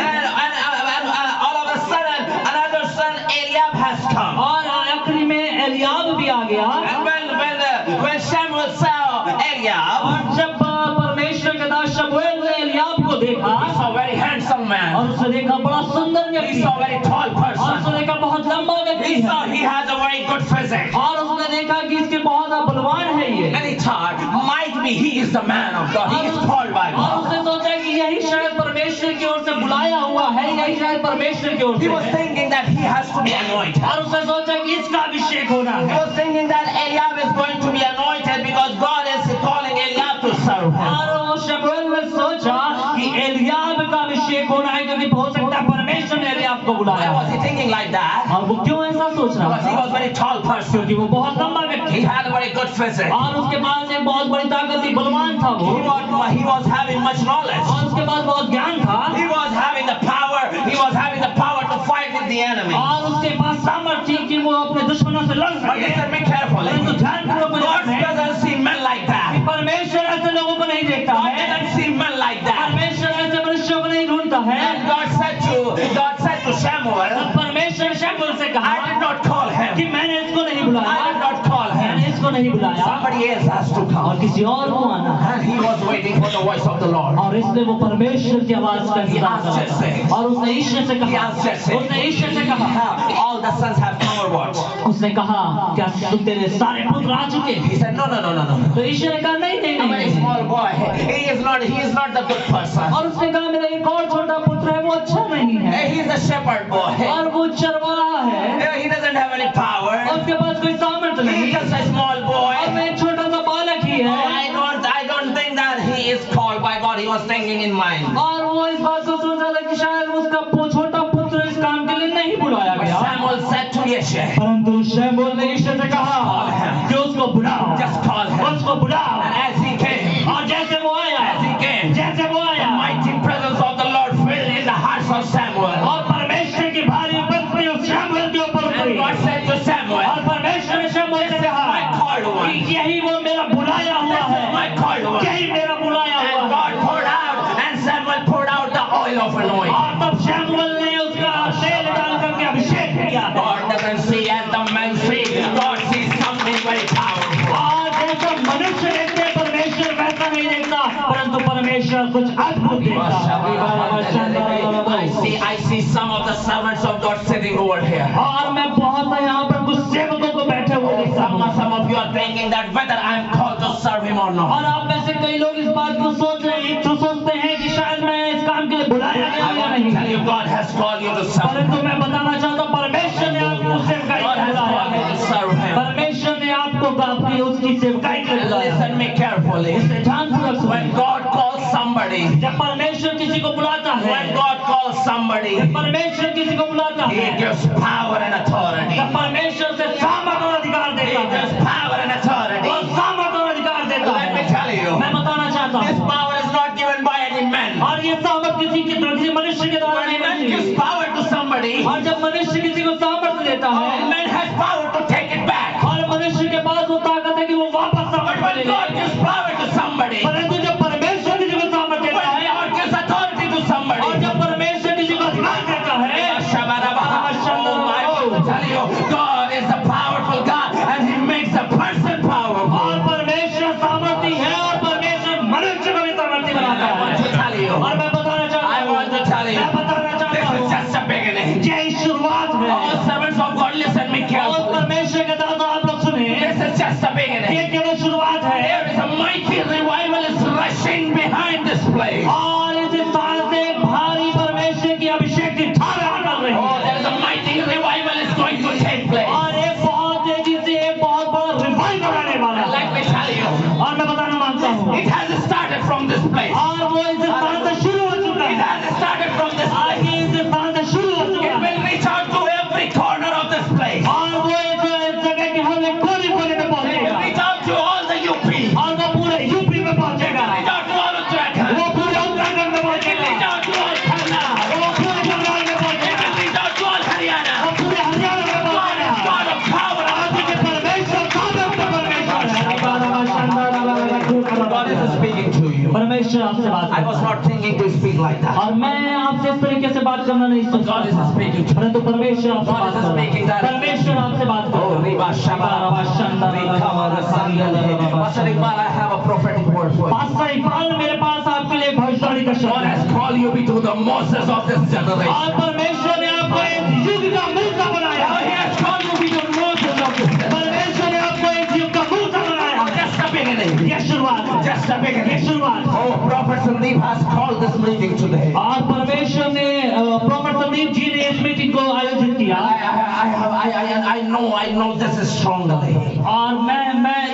And all of a sudden another son Eliab has come. और आखिरी में एलियाब भी आ गया। And when Samuel saw Eliab, और जब परमेश्वर के दास शमूएल ने एलियाब को देखा, he saw a very handsome man. और उसने देखा बड़ा सुंदर He व्यक्ति, saw a very tall और person. उसने देखा बहुत लंबा व्यक्ति He है, saw he has a very good physique. और उसने देखा कि इसके बहुत बलवान है ये। And he thought, might be he is the man of God. He is called by और God. उसने सोचा कि यही शायद परमेश्वर की ओर से बुलाया हुआ है, यही शायद परमेश्वर की ओर He से was है। thinking that he has to be anointed. और उसने सोचा कि इसका अभिषेक होना He है। was thinking that Eliab is going to be anointed because God is calling Eliab to serve him. और वो शमूएल ने सोचा कि एलियाब का अभिषेक होना है क्योंकि हो सकता है परमेश्वर ने एलियाब को Why बुलाया। was he thinking like that? और वो क्यों ऐसा सोच रहा Because he था? was very tall person. क्योंकि वो बहुत लंबा व्यक्ति He था had a very good physique. और उसके पास एक बहुत बड़ी ताकत थी, बलवान था वो, He was having much knowledge. और उसके पास बहुत ज्ञान था, He was having the power. He was having the power to fight with the enemy. और उसके पास सामर्थ्य थी कि वो अपने दुश्मनों से लड़ But सके। listen me carefully. परंतु ध्यानपूर्वक God मुझे doesn't see men like that. परमेश्वर ऐसे लोगों को नहीं देखता God है, doesn't see men like that. परमेश्वर ऐसे मनुष्यों को नहीं ढूंढता है। And God said to Samuel, परमेश्वर शमूएल से कहा I did not call him. कि मैंने इसको नहीं बुलाया, I did not call मैंने him. इसको नहीं बुलाया, Somebody else has to और come. किसी और को आना है। And he was waiting for the voice of the Lord. और इसलिए वो परमेश्वर की आवाज का इंतजार कर रहा था। और उसने ईश्वर से कहा, उसने ईश्वर से कहा, All the sons have come or what? उसने कहा क्या तेरे सारे पुत्र आ चुके? He said, no. तो ईश्वर ने कहा नहीं नहीं A very नहीं। small boy. He is not the good person. और उसने कहा मेरा एक और छोटा पुत्र है, वो अच्छा नहीं है, He is a shepherd boy. और वो चरवाहा है, He doesn't have any power. और उसके पास कोई सामर्थ्य He नहीं, is just a small boy. और मैं एक छोटा सा बालक ही है। I don't think that he is called by God. He was thinking in mind. और वो इस बात को सोच रहा था कि शायद उसका छोटा पुत्र इस काम के लिए नहीं बुलाया गया। Samuel said to Yeshe, परंतु शमूएल ने ईश्वर से कहा कि उसको बुलाओ, just call him. उसको बुलाओ। And as he came, और जैसे वो आया, जैसे वो the आया, mighty presence of the Lord filled in the hearts of Samuel. और परमेश्वर की भारी उपस्थिति उस शमूएल के ऊपर And उतरी। God said to Samuel, और परमेश्वर ने शमूएल से कहा my called one. कि यही वो मेरा बुलाया हुआ My है, called one. यही मेरा बुलाया And हुआ है। God poured out, and Samuel poured out the oil of anointing. और तब शमूएल ने उसका तेल डाल करके अभिषेक किया। God doesn't see as the man sees. God sees something very powerful. और जैसा मनुष्य देखते हैं, परमेश्वर वैसा नहीं देखता, परंतु परमेश्वर कुछ अद्भुत देखता। I see some of the servants of God sitting over here. और मैं बहुत यहाँ पर कुछ सेवकों को बैठे हुए देखता हूँ। Some of you are thinking that whether I am called to serve him or not. और आप में से कई लोग इस बात को सोचते हैं कि शायद मैं इस काम के लिए बुलाया गया I या want to नहीं। tell you, God has called you to serve him. परंतु मैं बताना चाहता हूँ परमेश्वर ने आपको सेवकाई God के लिए has called you बुलाया to है। serve him. परमेश्वर ने आपको आपकी उसकी सेवकाई के लिए And बुलाया है। listen me carefully. इसे ध्यानपूर्वक सुनिए। When God calls somebody, जब परमेश्वर किसी को बुलाता है, when God calls somebody, जब परमेश्वर किसी को बुलाता he है, gives power and authority. जब परमेश्वर से सामर्थ और अधिकार He देता है, gives power and authority. और सामर्थ और अधिकार देता Let me है। tell you, मैं बताना चाहता this हूँ, power is not given by any man. और ये सामर्थ किसी मनुष्य के द्वारा When नहीं a man बनती gives है। power to somebody, और जब मनुष्य किसी को सामर्थ देता a है, man has power to take it back. और मनुष्य के पास वो ताकत है कि वो वापस But सामर्थ when ले God ले। gives power somebody, परंतु जब परमेश्वर किसी को सामर्थ्य देता when है God gives authority to somebody, और जब परमेश्वर किसी को अधिकार देता है, oh, I want to tell you, God is a powerful God and He makes a person powerful. और परमेश्वर सामर्थ्य है और परमेश्वर मनुष्य को भी सामर्थ्य बनाता I want to है। tell you, और मैं बताना चाहता I हूँ, want to tell you, मैं बताना this चाहता is हूँ, just a beginning. ये शुरुआत है। All servants of God, listen me और carefully. परमेश्वर के दास आप लोग सुने, This is just a ये beginning. केवल शुरुआत है। There is a mighty revival is rushing behind this place. और इस स्थान से भारी परमेश्वर की अभिषेक की धारा निकल रही Oh, है। there is a mighty revival is going to take place. और एक बहुत तेजी से एक बहुत बड़ा रिवाइवल आने वाला And let है। me tell you, और मैं बताना मांगता हूँ, it has started from this place. और वो इस स्थान से शुरू हो चुका It है। has started from this place. आगे इस स्थान से शुरू हो चुका It है। will reach out to every corner of this place. और वो इस जगह के हर एक कोने कोने में It will पहुंचेगा। reach out to all the UP. It और वो पूरे यूपी में पहुंचेगा। will reach out to all Uttarakhand. वो पूरे उत्तराखंड में It will पहुंचेगा। reach out to all Kerala. वो पूरे बंगाल में It पहुंचेगा। will reach out to all Haryana. वो पूरे हरियाणा में God is पहुंचेगा। God of power. आज के परमेश्वर सामर्थ्य परमेश्वर God है। is speaking to you. परमेश्वर आपसे बात I was करता है। not thinking to speak like that. और मैं आपसे इस तरीके से बात करना नहीं सोचता God is speaking to you. परंतु परमेश्वर आपसे God बात is कर speaking रहा है। directly. परमेश्वर आपसे बात कर Oh, रहा है। Riba Shabbat. Pastor Iqbal, I have a prophetic word for you. Pastor Iqbal, मेरे पास आपके लिए भविष्यवाणी का God शब्द has है। called you to the Moses of this और generation. परमेश्वर ने आपको एक युग का मूसा बनाया He है। has called you to the Moses of this generation. परमेश्वर ने आपको एक युग का मूसा बनाया है। Just the beginning. ये शुरुआत है। Just the ये beginning. शुरुआत है। Oh, Prophet Sandeep has called this meeting today. और परमेश्वर ने प्रॉफेट संदीप जी ने इस मीटिंग को आयोजित किया। I know this is strongly. और मैं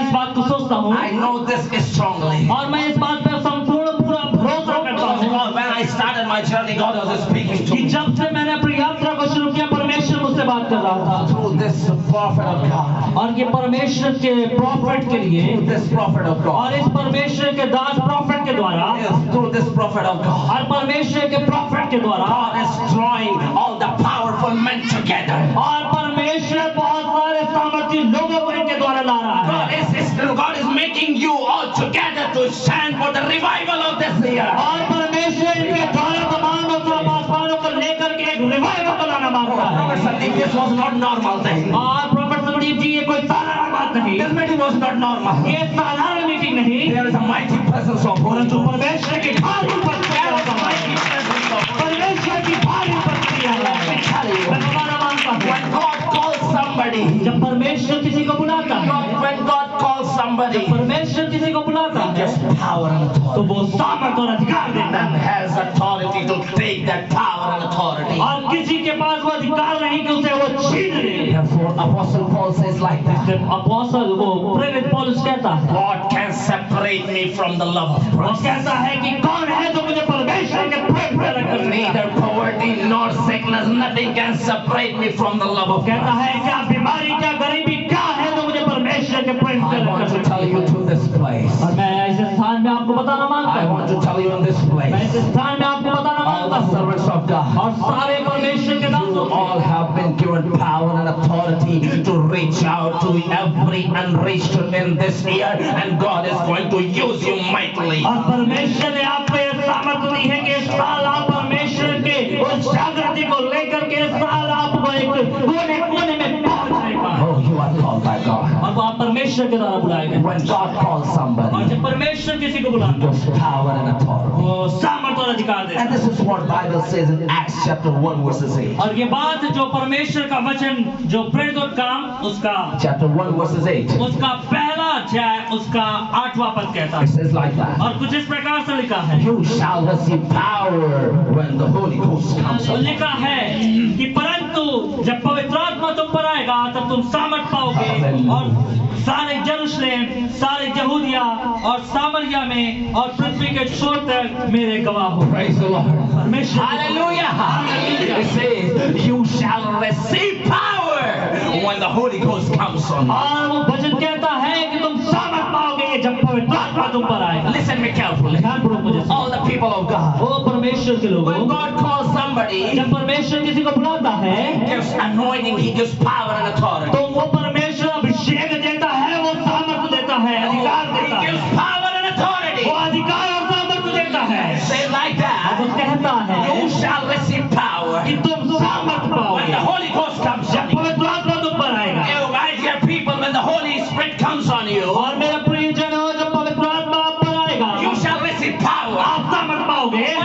इस बात को सोचता हूँ I know this is strongly. और मैं इस बात पर संपूर्ण पूरा भरोसा करता हूँ When I started my journey, God was speaking to कि me जब से मैंने अपनी यात्रा को शुरू किया, परमेश्वर मुझसे बात कर रहा था। through this prophet of God. और ये परमेश्वर के प्रॉफिट के लिए This prophet of God. और इस परमेश्वर के दास प्रॉफिट के द्वारा Through this prophet of God. और परमेश्वर के प्रॉफिट के द्वारा God is drawing all the powerful men together. और परमेश्वर बहुत सारे सामर्थ्य लोगों को इनके द्वारा ला रहा है। God is making you all together to stand for the revival of this year. और परमेश्वर इनके द्वारा तमाम आसमानों को लेकर के एक रिवाइवल को लाना मांगता है। Prophet Sandeep, this was not normal thing. और प्रॉफिट संदीप जी, ये कोई साधारण बात नहीं, This meeting was not normal. ये साधारण मीटिंग नहीं, There is a mighty presence of God. परंतु परमेश्वर की भारी उपस्थिति है। परमेश्वर की भारी उपस्थिति है। मैं बताना मांगता हूँ, When God calls somebody, जब परमेश्वर किसी को बुलाता है, when God calls somebody, परमेश्वर किसी को बुलाता है just power and authority. तो वो सामर्थ और अधिकार देता Man है। has authority to take that power and authority. और किसी के पास वो अधिकार नहीं कि उसे वो छीन ले। Therefore, Apostle Paul says like that. अपोस्तल वो प्रेरित पौलुस कहता है, What can separate me from the love of वो Christ? कहता है कि कौन है जो मुझे परमेश्वर के प्रेम से अलग कर सकता है? Neither poverty nor sickness, nothing can separate me from the love of कहता Christ. है क्या बीमारी, क्या गरीबी, क्या है जो मुझे परमेश्वर के प्रेम से I अलग कर want to सकता tell you to this place. है? और मैं इस स्थान में आपको बताना मांगता I हूँ, want to tell you in this मैं place. इस स्थान में आपको बताना All मांगता the हूँ, servants of God. और सारे परमेश्वर के दासों You को all have been given power and authority to reach out to every unreached in this year, and God is going to use you mightily. और परमेश्वर ने आपको ये सामर्थ्य दी है कि इस साल आप परमेश्वर के उस जागृति को लेकर के इस साल आपको एक कोने कोने में पहुंचाए पाए। Oh, you are called by God. और वो आप परमेश्वर के द्वारा बुलाए गए। When God calls और somebody, जब परमेश्वर किसी को बुलाता है, gives power and authority. वो सामर्थ्य और अधिकार देता And है। this is what Bible says in Acts chapter 1 verses 8. और ये बात जो परमेश्वर का वचन जो प्रेरित काम उसका Chapter 1 verses 8. उसका पहला अध्याय उसका 8वां पद कहता It है, says like that. और कुछ इस प्रकार से लिखा है, You shall receive power when the Holy Ghost comes और upon you. लिखा है कि परंतु जब पवित्र आत्मा तुम पर आएगा तब तुम सामर्थ पाओगे और सारे यरूशलेम, सारे यहूदिया और सामरिया में और पृथ्वी के छोर तक मेरे गवाह हो। Praise the Lord. परमेश्वर Hallelujah. It says, you shall receive power when the Holy Ghost comes on you. और वो वचन कहता है कि तुम सामर्थ पाओगे जब पवित्र आत्मा तुम पर आएगा। Listen me carefully. ध्यानपूर्वक मुझे सुनो। All the people of God. वो परमेश्वर के लोगों, When God calls somebody, जब परमेश्वर किसी को बुलाता है He gives anointing, He gives power and authority. तो वो परमेश्वर अभिषेक देता है, वो सामर्थ्य देता है, अधिकार देता He है, gives power and authority. वो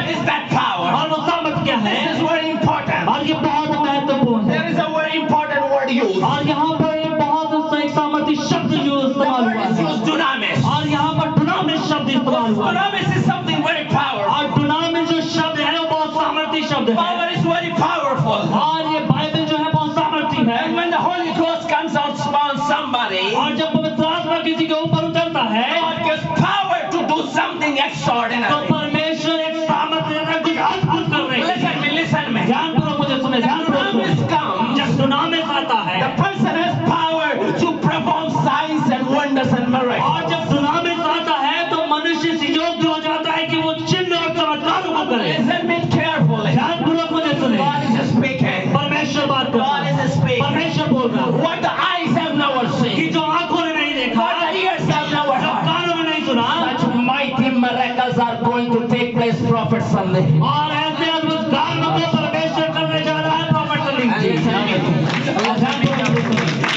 What is that power? और वो सामर्थ क्या है? This is very important. और ये बहुत महत्वपूर्ण है। There is a very important word used. और यहाँ पर एक बहुत सा एक सामर्थ्य शब्द जो The इस्तेमाल word हुआ is है। used dunamis. और यहाँ पर डुनामिस शब्द इस्तेमाल हुआ है। Dunamis is something very powerful. और डुनामिस जो शब्द है वो बहुत सामर्थ्य शब्द है। Power is very powerful. और ये बाइबल जो है बहुत सामर्थ्य है। And when the Holy Ghost comes out upon somebody, और जब पवित्र आत्मा किसी के ऊपर उतरता है God gives power to do something तो extraordinary. परमेश्वर एक सामर्थ्य देता है कुछ अद्भुत करने के लिए। Listen me. ध्यानपूर्वक मुझे सुने, ध्यानपूर्वक Dunamis सुने। comes. जब डुनामिस आता है The person has power to perform signs and wonders and miracles. और जब डुनामिस आता है तो मनुष्य से योग्य हो जाता है कि वो चिन्ह और चमत्कारों को करे। Listen me carefully. ध्यानपूर्वक मुझे सुने। God is speaking. परमेश्वर बात कर रहा God है। is speaking. परमेश्वर बोल रहा है What the eyes have never कि seen, जो आंखों ने नहीं देखा, what the ears have never जो heard, कानों ने नहीं सुना, such mighty miracles are going to take place, Prophet Sunday. और ऐसे अद्भुत कामों को परमेश्वर करने जा रहा है profit And listen me.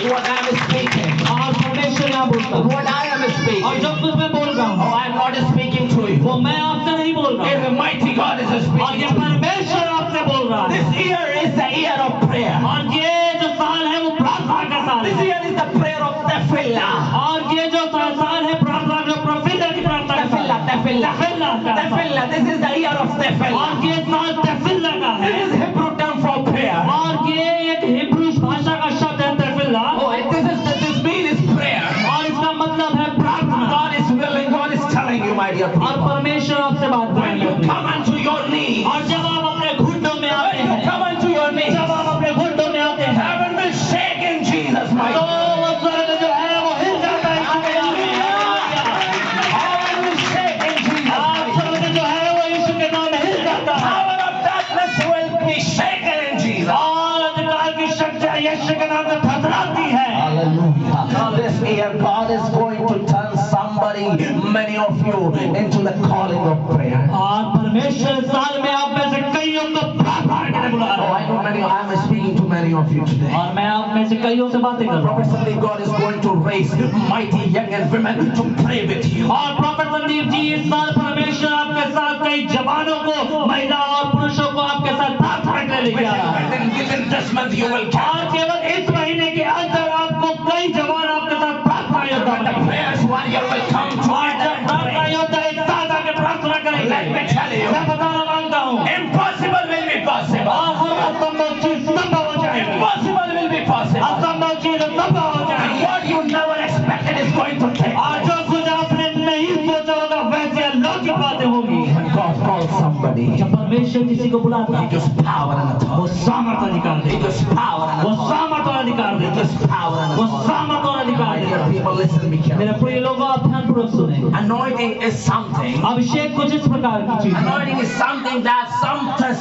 What I am speaking, और परमेश्वर यहाँ बोलता है what I am और speaking, जब कुछ मैं बोल रहा oh, हूँ I am not speaking to you. वो मैं आपसे नहीं बोल रहा If हूँ the mighty God is और speaking ये to you. परमेश्वर आपसे बोल रहा है। This year is the year of prayer. और ये जो साल है वो प्रार्थना का साल This है year is the prayer of tefillah. और ये जो साल है प्रार्थना जो प्रफिल्ला की प्रार्थना का साल है। Tefillah, तफिल्ला का साल। tefillah. This is the year of और tefillah. ये साल तफिल्ला का है This is Hebrew term for prayer. और ये एक हिब्रू भाषा का शब्द है तफिल्ला Oh, this means prayer. और इसका मतलब है प्रार्थना। God is willing. God is telling you, my dear और people. परमेश्वर आपसे बात When you करेंगे come unto your knees, और जब आप अपने घुटनों में आते when you हैं, come unto your knees, जब आप अपने घुटनों में आते हैं heaven will shake in Jesus' तो mighty name. वो स्वर्ग जो है वो हिल जाता है यीशु के नाम में। Heaven will shake in Jesus' और mighty name. स्वर्ग जो है वो यीशु के नाम में हिल जाता है Power of darkness will be shaken in Jesus. और अंधकार की शक्तियाँ यीशु के नाम में थथराती है। Hallelujah. This year, God is going to turn somebody, many of you, into the calling of prayer. और परमेश्वर साल में आप में से कईयों को प्रार्थना के लिए बुला Oh, रहा I know many. I am speaking to many of you today. है और मैं आप में से कईयों से बातें कर रहा हूँ Prophetically, God is going to raise mighty young and women to pray with you. और प्रॉफेट संदीप जी इस साल परमेश्वर आपके साथ कई जवानों को महिला और पुरुषों को आपके साथ प्रार्थना के लिए लेके आ रहा है Within this month, you will और come. केवल इस महीने के अंदर आपको कई जवान आपके साथ प्रार्थना योद्धा The बनेंगे prayers warrior will come to और जब प्रार्थना योद्धा एक साथ आके प्रार्थना करेंगे Let me tell you. मैं बताना मांगता हूँ Impossible will be possible. और हर असंभव चीज संभव हो जाएगी Impossible will be possible. असंभव चीज संभव हो And जाएगी what you never expected is going to take और place. जो कुछ आपने नहीं सोचा होगा वैसे अलौकिक बातें होंगी When God calls somebody, जब परमेश्वर किसी को बुलाता He है gives power and वो authority. सामर्थ अधिकार He देगा gives power and वो authority. सामर्थ और अधिकार He देगा gives power and वो authority. सामर्थ और अधिकार My dear देगा people, listen to me मेरे carefully. प्रिय लोगों आप ध्यानपूर्वक सुने Anointing is something. अभिषेक कुछ इस प्रकार की चीज है Anointing is something that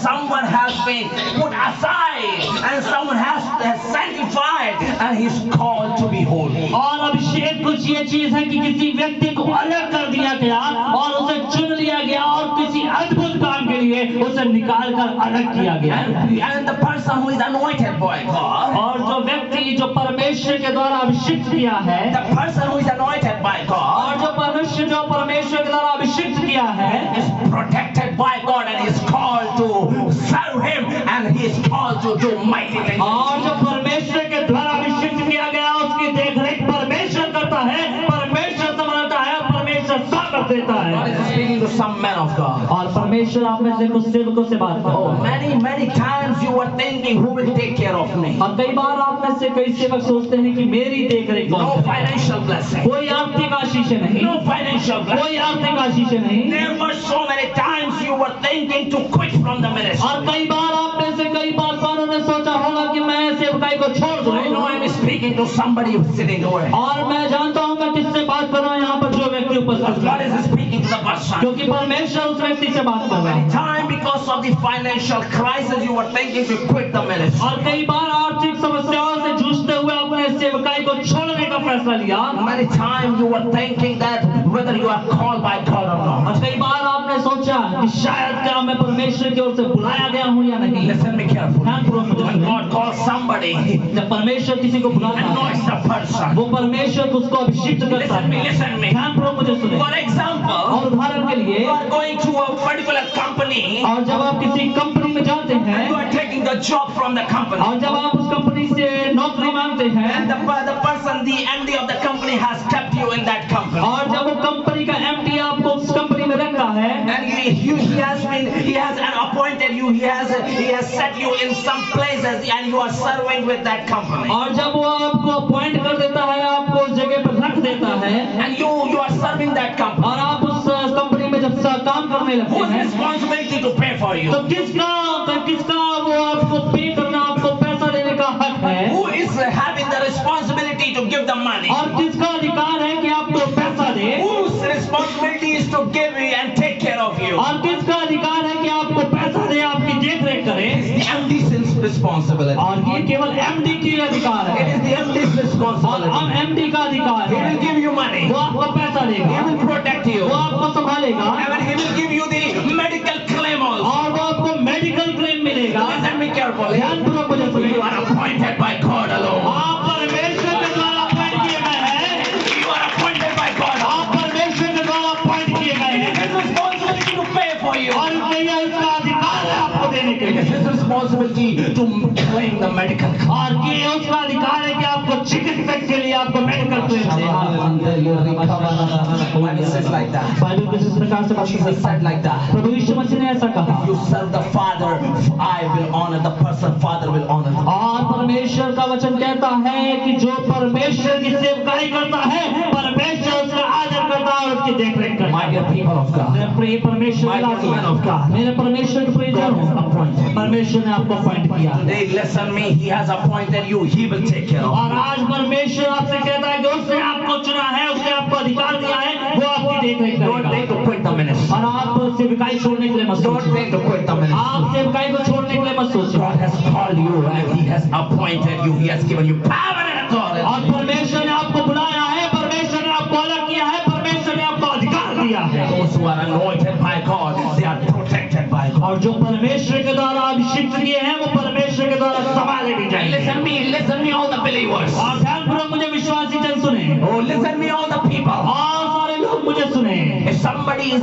someone has been put aside and someone has sanctified and he's called to be holy. और अभिषेक कुछ ये चीज है कि किसी व्यक्ति को अलग कर दिया गया और उसे चुन लिया गया और किसी अद्भुत काम के लिए उसे निकाल कर अलग किया गया And the person who is anointed by God, और जो व्यक्ति जो परमेश्वर के द्वारा अभिषिक्त किया है the person who is anointed by God और जो मनुष्य जो परमेश्वर के द्वारा अभिषिक्त किया है is protected by God and is called to serve Him and he is called to do mighty things. और जो परमेश्वर के द्वारा अभिषिक्त किया गया उसकी देखरेख परमेश्वर करता है परमेश्वर संभालता है और परमेश्वर सामर्थ देता God है is speaking to some men of God. और परमेश्वर आप में से कुछ सेवकों से बात करता Oh, है many times you were thinking, who will take care of me? और कई बार आप में से कई सेवक सोचते हैं कि मेरी देखरेख No कौन करेगा? financial blessing. कोई आर्थिक आशीष नहीं No financial blessing. कोई आर्थिक आशीष नहीं There were so many times you were thinking to quit from the ministry. और कई बार आप में से कई बार ने सोचा होगा कि मैं सेवकाई को छोड़ दूं I know I'm speaking to somebody who's sitting away. और मैं जानता हूं मैं किससे बात कर रहा हूं यहाँ पर जो व्यक्ति उपस्थित God है is speaking to the person. क्योंकि परमेश्वर उस व्यक्ति से बात कर रहा है Time because of the financial crisis, you were thinking to quit the ministry. और कई बार आर्थिक समस्याओं से जूझते हुए आपने सेवकाई को छोड़ने का फैसला लिया। Many times you were thinking that whether you are called by God or not. और कई बार आपने सोचा कि शायद क्या मैं परमेश्वर की ओर से बुलाया गया हूँ या नहीं। Listen me carefully. When God calls somebody, जब परमेश्वर किसी को बुलाता anoints है, the person. वो परमेश्वर उसको अभिषिक्त करता है। Listen me. ध्यान पूर्वक मुझे सुने। For example, और उदाहरण के लिए, you are going to a particular company. और जब आप किसी कंपनी में जाते हैं, You are taking the job from the company. और जब आप उस कंपनी से नौकरी मांगते हैं, And the person, the MD of the company has kept you in that company. और जब वो कंपनी का MD आपको उस कंपनी में रखा है, And he has appointed you, he has set you in some places and you are serving with that company. और जब वो आपको अपॉइंट कर देता है, आपको उस जगह पर रख देता है, And you are serving that company. और आप उस कंपनी में जब काम करने लगते Whose हैं, responsibility to pay for you? तो किसका वो आपको पे करना, आपको पैसा देने का हक है? Who is having the responsibility to give the money? और किसका अधिकार है कि आपको पैसा दे? Whose responsibility is to give you and take care of you? और किसका अधिकार है कि आपको पैसा दे, आपकी देख रेख करे? The MD's responsibility. और ये केवल MD की अधिकार It है। is the MD's और responsibility. MD का अधिकार He है, will give you money. वो आपको पैसा He देगा, will protect you. वो आपको संभालेगा, And he will give you the medical claim also. और वो आपको मेडिकल क्लेम मिलेगा। Listen me carefully. ध्यान पूर्वक मुझे सुनिए। You are appointed by God alone. आप परमेश्वर के द्वारा अपॉइंट किए गए हैं। You are appointed by God. आप परमेश्वर के द्वारा अपॉइंट किए गए हैं, His responsibility to pay for you. और ये उसका अधिकार है आपको देने के It is लिए। his responsibility to claim the medical claim. और ये उसका अधिकार है कि आपको चिकित्सक के लिए आपको medical claim they. Bible says like that. Bible कुछ इस प्रकार से बात Jesus करता said है। like that. प्रभु यीशु मसीह ने ऐसा कहा। You serve the Father, I will honor the person, Father will honor the और परमेश्वर का वचन कहता है कि जो परमेश्वर की सेवकाई करता है, परमेश्वर उसका आदर करता है और उसकी देखरेख करता My है। dear people of God. मेरे प्रिय परमेश्वर My dear man of God. मेरे परमेश्वर के प्रियजनों, परमेश्वर ने आपको अपॉइंट किया। Today, listen me, he has appointed you, he will take care of और आज परमेश्वर आपसे कहता है कि उसने आपको चुना है, उसने आपको अधिकार दिया है, वो आपकी देखरेख you. Don't करेगा। think to quit the ministry. और आप सेवकाई छोड़ने के लिए मत Don't सोचिए। think to quit the ministry. आप सेवकाई को छोड़ने के लिए मत सोचिए। God has called you and he has appointed you, he has given you power and authority. और परमेश्वर ने आपको बुलाया है, परमेश्वर ने आपको अलग किया है, परमेश्वर ने आपको अधिकार दिया है। Those who are anointed by God, they are protected by God. और जो परमेश्वर के द्वारा अभिषिक्त किए हैं, वो परमेश्वर के द्वारा संभाले भी And जाएंगे। listen me, all the believers. और ध्यानपूर्वक मुझे विश्वासी जन सुने, Oh, listen me, all the people. और सारे लोग मुझे सुने। If somebody is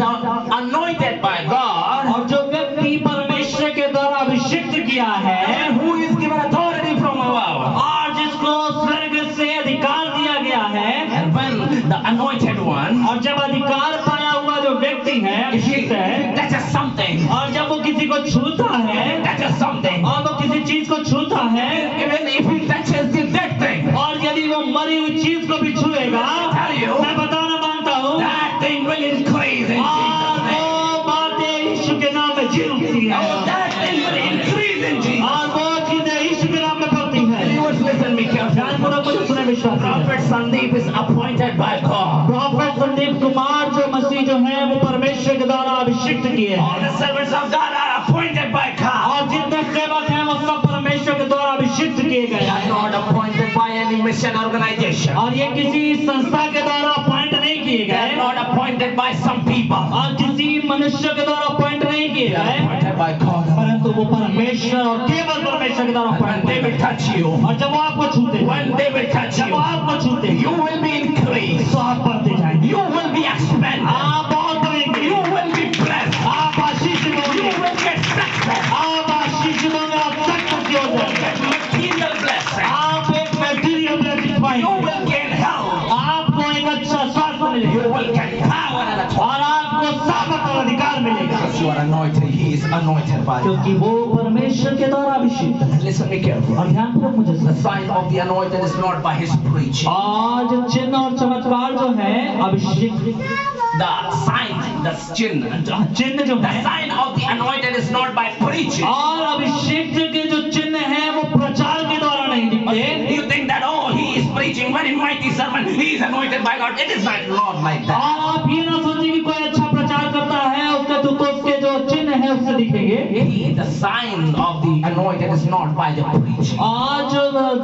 anointed by God, और जो व्यक्ति परमेश्वर के द्वारा अभिषिक्त किया है, and who is given authority from above, और जिसको स्वर्ग से अधिकार दिया गया है, and when the anointed one, और जब अधिकार पाया हुआ जो व्यक्ति है, if he अभिषिक्त है, touches something, और जब वो किसी को छूता है, touches something, और वो किसी चीज को छूता है, even if he touches the dead thing, और यदि वो मरी हुई चीज को भी छुएगा, tell you, मैं बताना मांगता हूँ, that thing will increase in और Jesus' name. वो बातें यीशु के नाम में जी उठती है, Oh, that thing will increase in Jesus. और वो चीजें यीशु के नाम में बढ़ती है। Believers, listen me carefully. ध्यानपूर्वक मुझे सुने विश्वासी। Prophet Sandeep is appointed by God. Prophet Sandeep Kumar जो मसीह जो है, वो परमेश्वर के द्वारा अभिषिक्त किए All हैं, the servants of God are appointed by God. और जितने सेवक हैं वो सब परमेश्वर के द्वारा अभिषिक्त किए गए They are हैं, not appointed by any mission organization. और ये किसी संस्था के द्वारा अपॉइंट नहीं किए They are गए, not appointed by some people. और किसी मनुष्य के द्वारा अपॉइंट नहीं किए They are गए, appointed by God. परंतु वो परमेश्वर और केवल परमेश्वर के द्वारा And when appoint they will touch you, और जब वो आपको छूते हैं, when they will touch जब वो you, आपको छूते हैं, you will be increased. तो आप बढ़ते जाएंगे, You will be expanded. आप बहुत बढ़ेंगे, You will be blessed. आप आशीष You होंगे, will get success. आप आशीष होंगे, आप सक्सेस की You ओर will जाएंगे, get material blessing. आप एक मैटीरियल ब्लेसिंग You पाएंगे, will gain health. आपको एक अच्छा स्वास्थ्य You मिलेगा, will get power and authority. और आपको सामर्थ और अधिकार मिलेगा, Because you are anointed, he is anointed by God. क्योंकि वो परमेश्वर के द्वारा अभिषिक्त है। Listen me carefully. और ध्यानपूर्वक मुझे The सुनिए। sign of the anointed is not by his preaching. आज चिन्ह और चमत्कार जो है अभिषेक, The sign, the चिन्ह जो the है, sign of the anointed is not by preaching. और अभिषेक के जो चिन्ह है वो प्रचार के द्वारा नहीं दिखते। You think that, oh, he is preaching very mighty sermon, he is anointed by God. It is not like that. और आप ये ना सोचिए कि कोई अच्छा प्रचार करता है, उसके तो उसके जो चिन्ह है उससे दिखेंगे। The sign of the anointed is not by the preaching. आज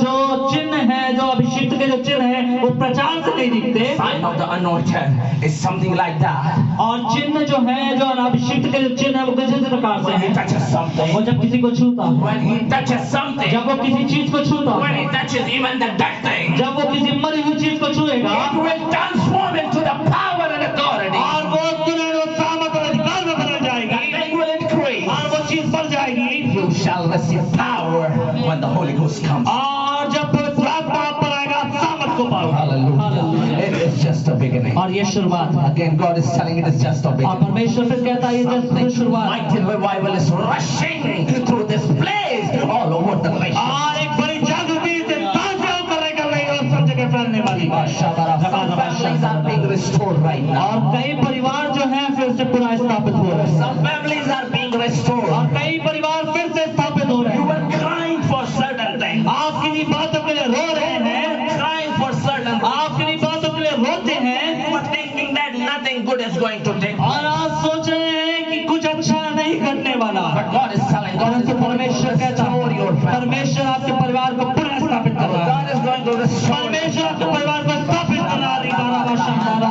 जो चिन्ह है, जो अभिषिक्त के जो चिन्ह है, वो प्रचार से नहीं दिखते। Sign of the anointed is something like that. और चिन्ह जो है, जो अभिषिक्त के जो चिन्ह है, वो किसी प्रकार से When he है। touches something, वो जब किसी को छूता है, when he touches something, जब वो किसी चीज को छूता when है, he touches even the dead thing, जब वो किसी मरी हुई चीज को छुएगा, it will transform into the power and authority. और वो तुरंत वो सामर्थ और अधिकार में बदल जाएगा, It will increase. और वो चीज बढ़ जाएगी। You shall receive power when the Holy Ghost comes. और जब पवित्र आत्मा आप पर आएगा, आप सामर्थ को पाओगे। Hallelujah. It is just a beginning. और ये शुरुआत है। Again, God is telling it is just a और beginning. परमेश्वर फिर कहता है, ये जस्ट शुरुआत है। Mighty revival is rushing through this place all over the nation. और एक बड़ी जागृति से ताजा होकर निकल रही है और सब जगह फैलने वाली है। Some families are being restored right now. और कई परिवार जो हैं फिर से पुनः स्थापित हो रहे हैं। Some families are being restored. और कई परिवार फिर से स्थापित हो रहे You हैं। were crying for certain things. आप किसी बातों के लिए रो रहे हैं, Crying for certain things. आप किसी बातों के लिए रोते हैं, You were thinking that nothing good is going to take और place. आप सोच रहे हैं कि कुछ अच्छा नहीं घटने वाला। But God is telling, God is परंतु परमेश्वर कहता है, restore your family. परमेश्वर आपके परिवार को पुनः स्थापित कर रहा है। God is going to restore. परमेश्वर आपके परिवार को स्थापित कर रहा है।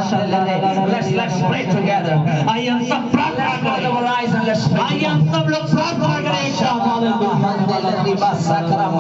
Let's pray together. आइए हम सब प्रार्थना Close करें। our eyes and let's pray. आइए हम सब लोग प्रार्थना करें एक साथ।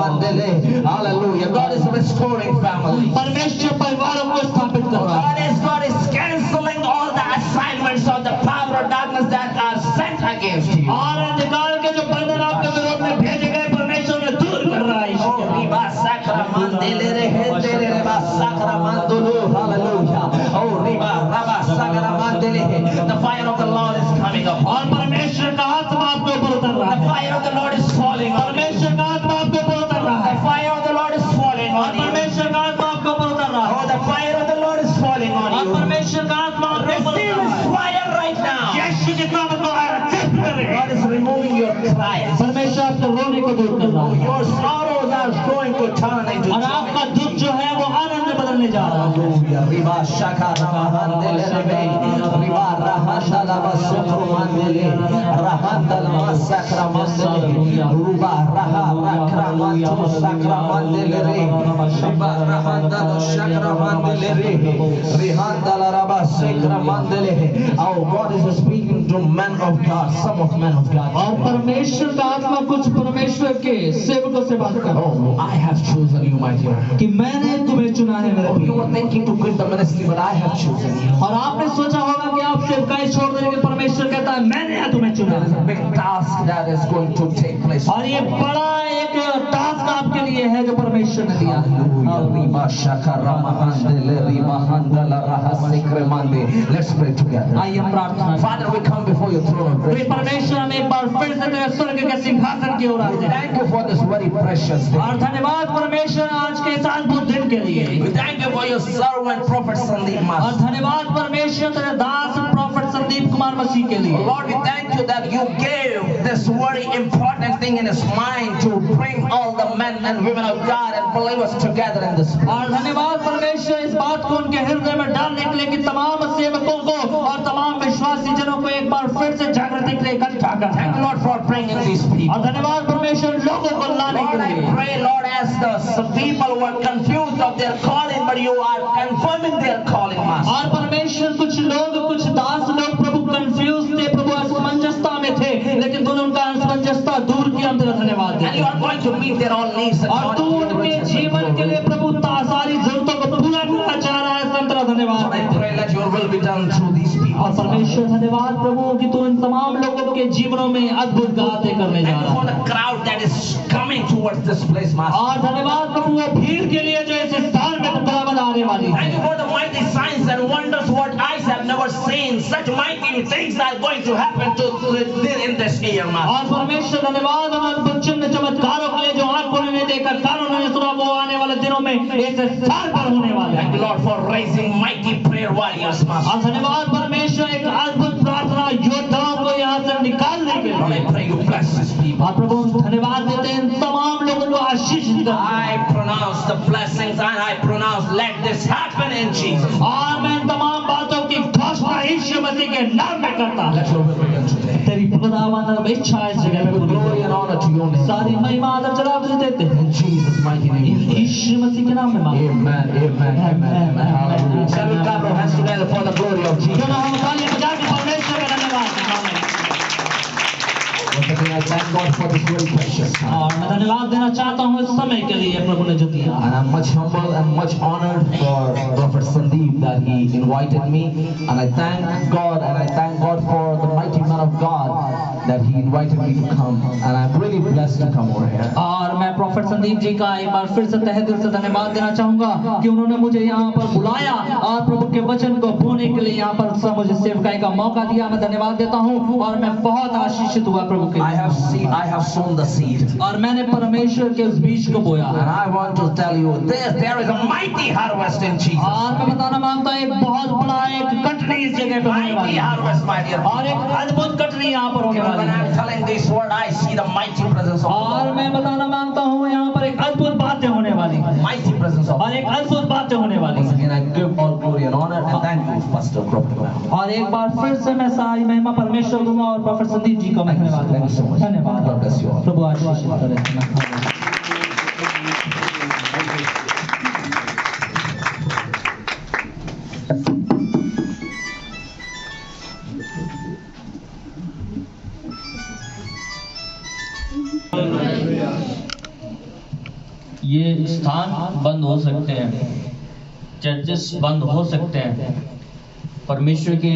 Hallelujah. God is restoring families. परमेश्वर परिवारों को स्थापित कर रहा है। God is cancelling all the assignments of the power of darkness that are sent against you. और अंधकार के जो बंधन आपके विरोध में भेजे गए, परमेश्वर ने दूर कर रहा है। Oh, riba sakramandele rehendele riba sakramandulu. Hallelujah. Oh, riba raba sakramandele. The fire of the Lord is coming up. और परमेश्वर का आत्मा आपके ऊपर उतर रहा The है। fire of the Lord is falling on you. परमेश्वर का आत्मा आपके ऊपर उतर रहा The है। fire of the Lord is falling और on you. परमेश्वर का आत्मा आपके ऊपर उतर रहा Oh, है। the fire of the Lord is falling on और you. परमेश्वर का आत्मा आपके ऊपर Receive उतर रहा His है। fire right now. यीशु के नाम को एक्सेप्ट करें। God is removing your cries. परमेश्वर आपके रोने को दूर कर रहा है। Your sorrows are going to turn into और आपका दुख जो है वो आनंद में बदलने जा रहा है। Hallelujah. Riba shaka rahandele rebe. Riba rahandala basukru mandele. Rahandala masakra mandele. Ruba raha rakra mantu sakra mandele re. Riba rahandala shakra mandele re. Rihandala raba sakra mandele. Our God is speaking to men of God, some of men of God. और परमेश्वर का आत्मा कुछ परमेश्वर के सेवकों से बात कर रहा है Oh, I have chosen you, my dear. कि मैंने तुम्हें चुना है मेरे You प्रिय। were thinking to quit the ministry, but I have chosen you. और आपने सोचा होगा कि आप सेवकाई छोड़ देंगे, परमेश्वर कहता है मैंने तुम्हें चुना There is है। a big task that is going to take place. और ये बड़ा एक टास्क आपके लिए है जो परमेश्वर ने दिया है। Let's pray together. आइए हम प्रार्थना करें। Father, we come before your throne of way grace. परमेश्वर हम एक बार फिर से तेरे स्वर्ग के सिंहासन की ओर आते हैं। Thank you for this very precious day. और धन्यवाद परमेश्वर आज के इस अद्भुत दिन के लिए। We thank you for your servant, Prophet Sandeep और Master. धन्यवाद परमेश्वर तेरे दास प्रॉफेट संदीप कुमार मसीह के लिए। Lord, we thank you that you gave this very important thing in his mind to bring all the men and women of God and believers together in this place. और धन्यवाद परमेश्वर इस बात को उनके हृदय में डालने के लिए कि तमाम सेवकों को और तमाम विश्वासी जनों को एक बार फिर से जागृति के लिए इकट्ठा Thank you, करना। Lord, for bringing these people. और धन्यवाद परमेश्वर लोगों को लाने के Lord, I लिए। pray, Lord, as the people were confused of their calling, but you are confirming their calling, Master. और परमेश्वर कुछ लोग कुछ दास लोग प्रभु कंफ्यूज थे, प्रभु असमंजसता में थे, लेकिन तूने उनका असमंजसता दूर किया। हम तेरा धन्यवाद And you देते are going to meet their all needs हैं। और तू according to the उनके riches of जीवन के glory. लिए प्रभु सारी जरूरतों को पूरा करना चाह रहा है। हम तेरा धन्यवाद Lord, I देते हैं। pray that your will be done through these people. और परमेश्वर धन्यवाद प्रभु कि तू इन तमाम लोगों के जीवनों में अद्भुत गाते करने जा Thank you रहा for है। the crowd that is coming towards this place, Master. और धन्यवाद प्रभु वो भीड़ के लिए जो इस स्थान में बराबर आने वाली है। Thank you for the mighty signs and wonders what eyes have never seen. Such mighty things are going to happen in this year, Master. और परमेश्वर धन्यवाद उन अद्भुत चिन्ह चमत्कारों के लिए जो आंखों ने नहीं देखा, कानों ने सुना, वो आने वाले दिनों में इस स्थान पर होने वाले Thank you, हैं। Lord, for raising mighty prayer warriors, Master. और धन्यवाद परमेश्वर एक अद्भुत प्रार्थना योद्धाओं को यहाँ से निकालने के Lord, लिए। I pray you bless these people. और प्रभु हम धन्यवाद देते हैं इन तमाम लोगों को आशीषित कर। I pronounce the blessings and I pronounce let this happen in Jesus. और मैं इन तमाम बातों की घोषणा के नाम में करता है। Let your will be done today. तेरी खुदावंद इच्छा इस जगह में पूरी Glory and honor to your name. सारी महिमा आदर चढ़ाव तुझे देते हैं In Jesus' mighty name. यीशु मसीह के नाम में मांगते हैं। Amen, amen, amen, amen. Hallelujah. Shall we clap our hands together for the glory of Jesus? क्यों ना हम ताली बजा के परमेश्वर का धन्यवाद। Once again, I thank God for this very precious time. और मैं धन्यवाद देना चाहता हूँ इस समय के लिए प्रभु ने जो दिया। And I'm much humble and much honored for Prophet Sandeep that he invited me. And I thank God for the mighty man of God that he invited me to come. And I'm really blessed to come over here. और मैं prophet Sandeep ji का एक बार फिर से तहे दिल से धन्यवाद देना चाहूंगा कि उन्होंने मुझे यहाँ पर बुलाया और प्रभु के वचन को बोलने के लिए यहाँ पर मुझे सेवकाई का मौका दिया। मैं धन्यवाद देता हूँ और मैं बहुत आशीषित हुआ प्रभु के। I have sown the seed. और मैंने परमेश्वर के उस बीज को बोया। And I want to tell you, there is a mighty harvest in Jesus. और मैं बताना मांगता हूँ एक बहुत बड़ा एक कटनी इस जगह पे होने वाली Mighty harvest, my dear. और एक अद्भुत कटनी यहाँ पर होने वाली When है। I'm telling this word, I see the mighty presence of और God. मैं बताना मांगता हूँ यहाँ पर एक अद्भुत बातें होने वाली है Mighty presence of और एक अद्भुत बातें होने वाली Once है। again, I give all glory and honor and thank you, Pastor Prophet. और एक बार फिर से मैं सारी महिमा परमेश्वर दूंगा और प्रोफेट संदीप जी को मैं धन्यवाद Thank you so much. धन्यवाद। God bless you all. प्रभु आशीष करें। ये स्थान बंद हो सकते हैं, चर्चेस बंद हो सकते हैं, परमेश्वर के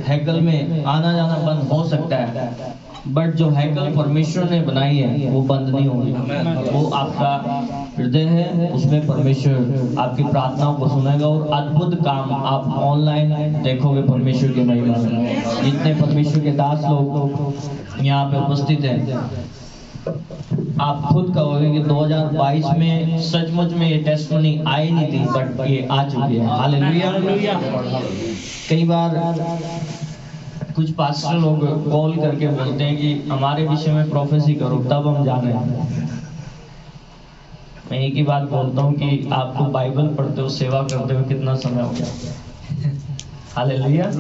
हैकल में आना जाना बंद हो सकता है, बट जो हैकल परमेश्वर ने बनाई है वो बंद नहीं होगी। वो आपका हृदय है, उसमें परमेश्वर आपकी प्रार्थनाओं को सुनेगा और अद्भुत काम आप ऑनलाइन देखोगे परमेश्वर के महिमा में। जितने परमेश्वर के दास लोग यहाँ पे उपस्थित हैं, आप खुद कहोगे कि 2022 में सचमुच में ये टेस्टमनी आई नहीं थी, बट ये आ चुकी है। हालेलुया। कई बार कुछ पास्टर लोग कॉल करके बोलते हैं कि हमारे विषय में प्रोफेसी करो, तब हम जाने। मैं एक ही बात बोलता हूँ कि आपको बाइबल पढ़ते हो, सेवा करते हो कितना समय हो गया। हालेलुया।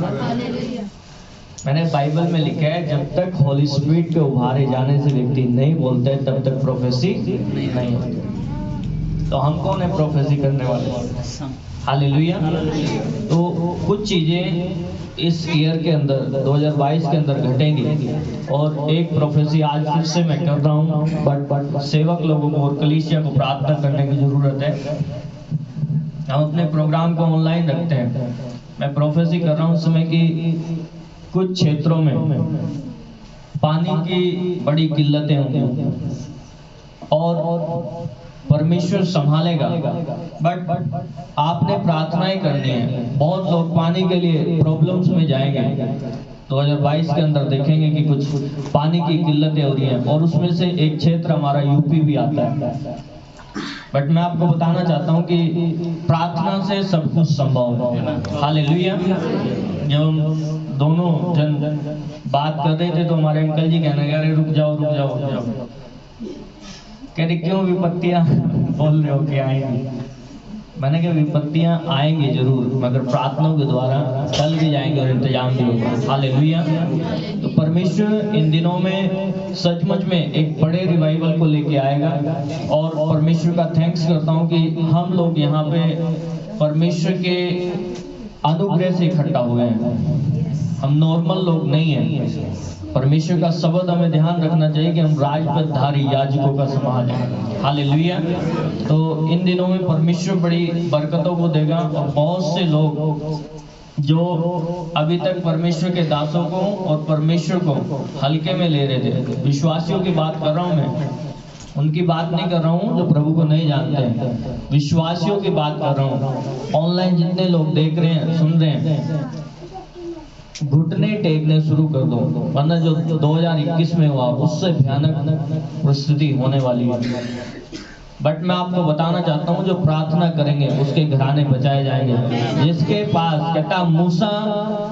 मैंने बाइबल में लिखा है जब तक होली स्पिरिट के उभारे जाने से व्यक्ति नहीं बोलते तब तक प्रोफेसी नहीं होती। तो हम कौन है प्रोफेसी करने वाले? हालेलुया। तो कुछ चीजें इस ईयर के अंदर 2022 के अंदर घटेंगी और एक प्रोफेसी आज फिर से मैं कर रहा हूँ, बट सेवक लोगों को और कलीसिया को प्रार्थना करने की जरूरत है। हम अपने प्रोग्राम को ऑनलाइन रखते हैं। मैं प्रोफेसी कर रहा हूँ समय की कुछ क्षेत्रों में पानी की बड़ी किल्लतें होंगी और परमेश्वर संभालेगा, बट आपने प्रार्थनाएं करनी है। बहुत लोग पानी के लिए प्रॉब्लम्स में जाएंगे। 2022 के अंदर देखेंगे कि कुछ पानी की किल्लतें हो रही हैं और उसमें से एक क्षेत्र हमारा यूपी भी आता है। बट मैं आपको बताना चाहता हूँ कि प्रार्थना से सब कुछ संभव है। हालेलुया। जब हम दोनों जन बात कर रहे थे तो हमारे अंकल जी कहने लगे, रुक जाओ। कह रहे क्यों विपत्तियां बोल रहे हो कि आएंगी? मैंने कहा विपत्तियां आएंगी जरूर, मगर प्रार्थनाओं के द्वारा टल भी जाएंगे और इंतजाम भी होगा। हालेलुया। तो परमेश्वर इन दिनों में सचमुच में एक बड़े रिवाइवल को लेके आएगा और परमेश्वर का थैंक्स करता हूँ कि हम लोग यहाँ पे परमेश्वर के अनुग्रह से इकट्ठा हुए हैं। हम नॉर्मल लोग नहीं हैं। परमेश्वर का शब्द हमें ध्यान रखना चाहिए कि हम राजपदधारी याजकों का समाज है। हालेलुया। तो इन दिनों में परमेश्वर बड़ी बरकतों को देगा और बहुत से लोग जो अभी तक परमेश्वर के दासों को और परमेश्वर को हल्के में ले रहे थे, विश्वासियों की बात कर रहा हूँ मैं, उनकी बात नहीं कर रहा हूँ जो प्रभु को नहीं जानते हैं, विश्वासियों की बात कर रहा हूँ। ऑनलाइन जितने लोग देख रहे हैं, सुन रहे हैं, घुटने टेकने शुरू कर दो, वरना जो 2021 में हुआ उससे भयानक परिस्थिति होने वाली है। बट मैं आपको बताना चाहता हूँ जो प्रार्थना करेंगे उसके घराने बचाए जाएंगे। जिसके पास कहता मूसा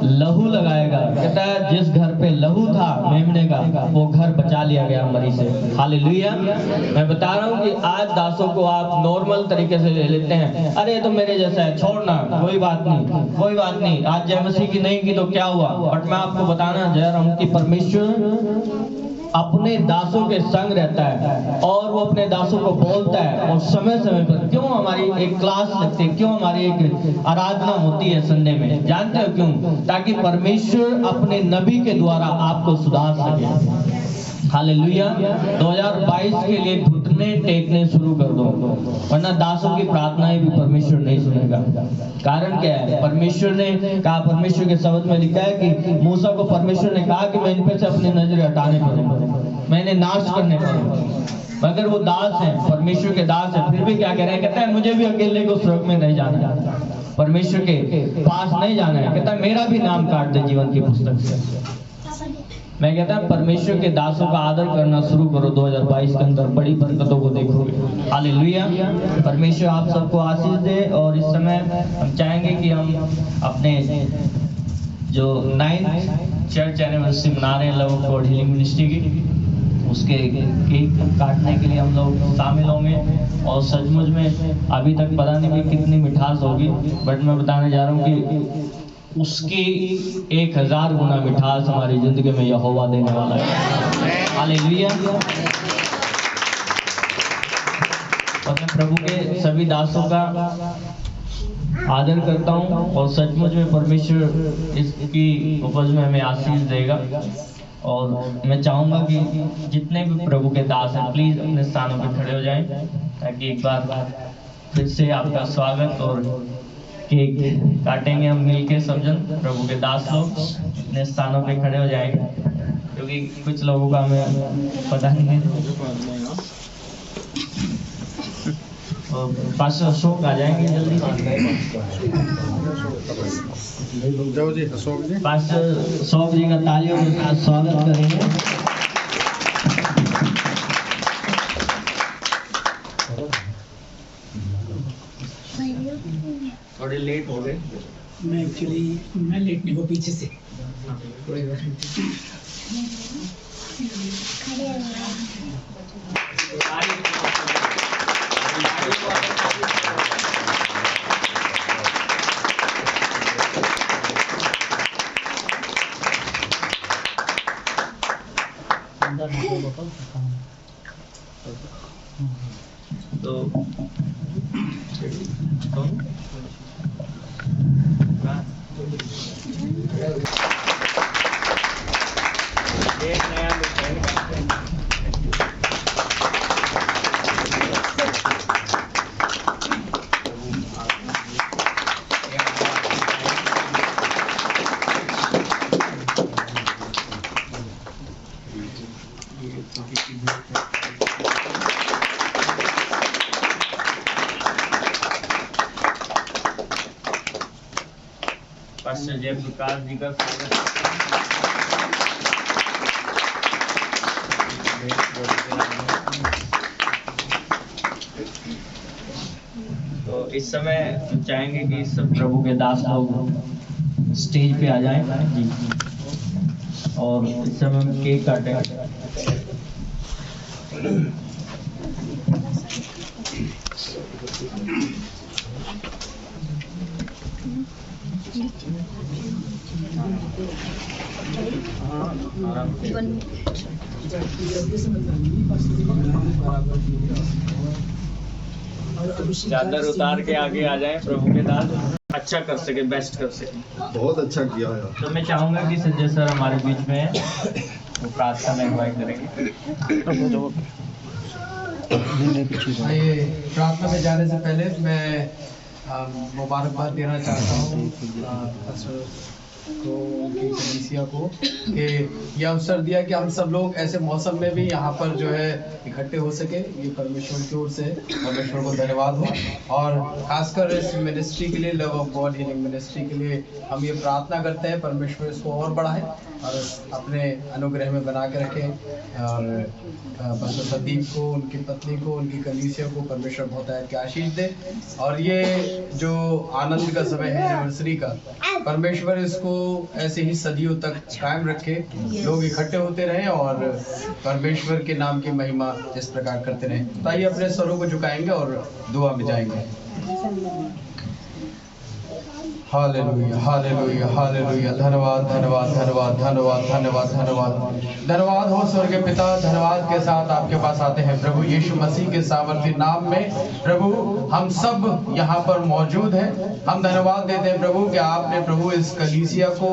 लहू लगाएगा, कहता है जिस घर पे लहू था मेमने का, वो घर बचा लिया गया मरी से। हालेलुया। मैं बता रहा हूँ कि आज दासों को आप नॉर्मल तरीके से ले लेते हैं, अरे तो मेरे जैसा है, छोड़ना, कोई बात नहीं, कोई बात नहीं, आज जय मसीह की नहीं की तो क्या हुआ। बट मैं आपको बताना चाह रहा हूँ कि परमेश्वर अपने दासों के संग रहता है और वो अपने दासों को बोलता है। और समय समय पर क्यों हमारी एक क्लास लगती है, क्यों हमारी एक आराधना होती है संडे में, जानते हो क्यों? ताकि परमेश्वर अपने नबी के द्वारा आपको सुधार सके। हालेलुया। 2022 के लिए घुटने टेकने शुरू कर दो, वरना दासों की प्रार्थनाएं भी परमेश्वर नहीं सुनेगा। कारण क्या है? परमेश्वर ने कहा, परमेश्वर के शब्द में लिखा है कि मूसा को परमेश्वर ने कहा कि मैं इन पे से अपनी नजर हटाने पर, मैंने नाश करने पर। मगर वो दास हैं, परमेश्वर के दास हैं, फिर भी क्या कह रहे हैं? कहता है मुझे भी अकेले को स्वर्ग में नहीं जाना, परमेश्वर के पास नहीं जाना है। कहता है मेरा भी नाम काट दे जीवन की पुस्तक से। मैं कहता हूं परमेश्वर के दासों का आदर करना शुरू करो। 2022 के अंदर बड़ी बरकतों को देखोगे। हालेलुया। परमेश्वर आप सबको आशीष दे। और इस समय हम चाहेंगे कि हम अपने जो 9th चर्च एनिवर्सरी मना रहे हैं love of God healing ministry की, उसके केक काटने के लिए हम लोग शामिल होंगे। और सचमुच में अभी तक पता नहीं कि कितनी मिठास होगी, बट मैं बताने जा रहा हूँ कि उसकी 1000 गुना मिठास हमारी जिंदगी में यहोवा देने वाला है। हालेलुया। और मैं प्रभु के सभी दासों का आदर करता हूँ और सचमुच में परमेश्वर इसकी उपज में हमें आशीष देगा। और मैं चाहूंगा कि जितने भी प्रभु के दास हैं प्लीज अपने स्थानों पर खड़े हो जाएं, ताकि एक बार फिर से आपका स्वागत। और केक काटेंगे हम मिलके सब जन, प्रभु के दास लोग अपने स्थानों पे खड़े हो जाएंगे, क्योंकि कुछ लोगों का हमें पता नहीं है। और पास्टर अशोक आ जाएंगे जल्दी। पास्टर अशोक जी का तालियों के साथ स्वागत करेंगे। थोड़े लेट हो गए। मैं लेट नहीं, वो पीछे से। पास्टर जय प्रकाश जी का स्वागत। तो इस समय चाहेंगे कि सब प्रभु के दास लोग स्टेज पे आ जाएं जी, और इस समय हम केक काटेंगे। चादर उतार के आगे आ जाएं प्रभु के दास, अच्छा कर सके, बेस्ट कर सके। बहुत अच्छा किया यार। तो मैं चाहूंगा कि संजय सर हमारे बीच में है, वो प्रार्थना में अगुवाई करेंगे। आइए, प्रार्थना में जाने से पहले मैं मुबारकबाद देना चाहता हूँ को उनकी कलीसिया को कि यह अवसर दिया कि हम सब लोग ऐसे मौसम में भी यहाँ पर जो है इकट्ठे हो सके। ये परमेश्वर की ओर से परमेश्वर को धन्यवाद हो। और खासकर इस मिनिस्ट्री के लिए, love of God healing ministry के लिए हम ये प्रार्थना करते हैं परमेश्वर इसको और बढ़ाए और अपने अनुग्रह में बना के रखे। और पास्टर संदीप को, उनकी पत्नी को, उनकी कलीसिया को परमेश्वर बहुत की आशीष दे। और ये जो आनंद का समय है एनिवर्सरी का, परमेश्वर इसको ऐसे ही सदियों तक कायम रखे, लोग इकट्ठे होते रहे और परमेश्वर के नाम की महिमा इस प्रकार करते रहे। तो आइए अपने स्वरों को झुकाएंगे और दुआ में जाएंगे। हालेलुया, हालेलुया, हालेलुया। धन्यवाद, धन्यवाद, धन्यवाद, धन्यवाद, धन्यवाद, धन्यवाद। धन्यवाद हो स्वर्ग के पिता, धन्यवाद के साथ आपके पास आते हैं प्रभु यीशु मसीह के सामर्थी नाम में। प्रभु हम सब यहाँ पर मौजूद हैं। हम धन्यवाद देते हैं प्रभु कि आपने प्रभु इस कलीसिया को,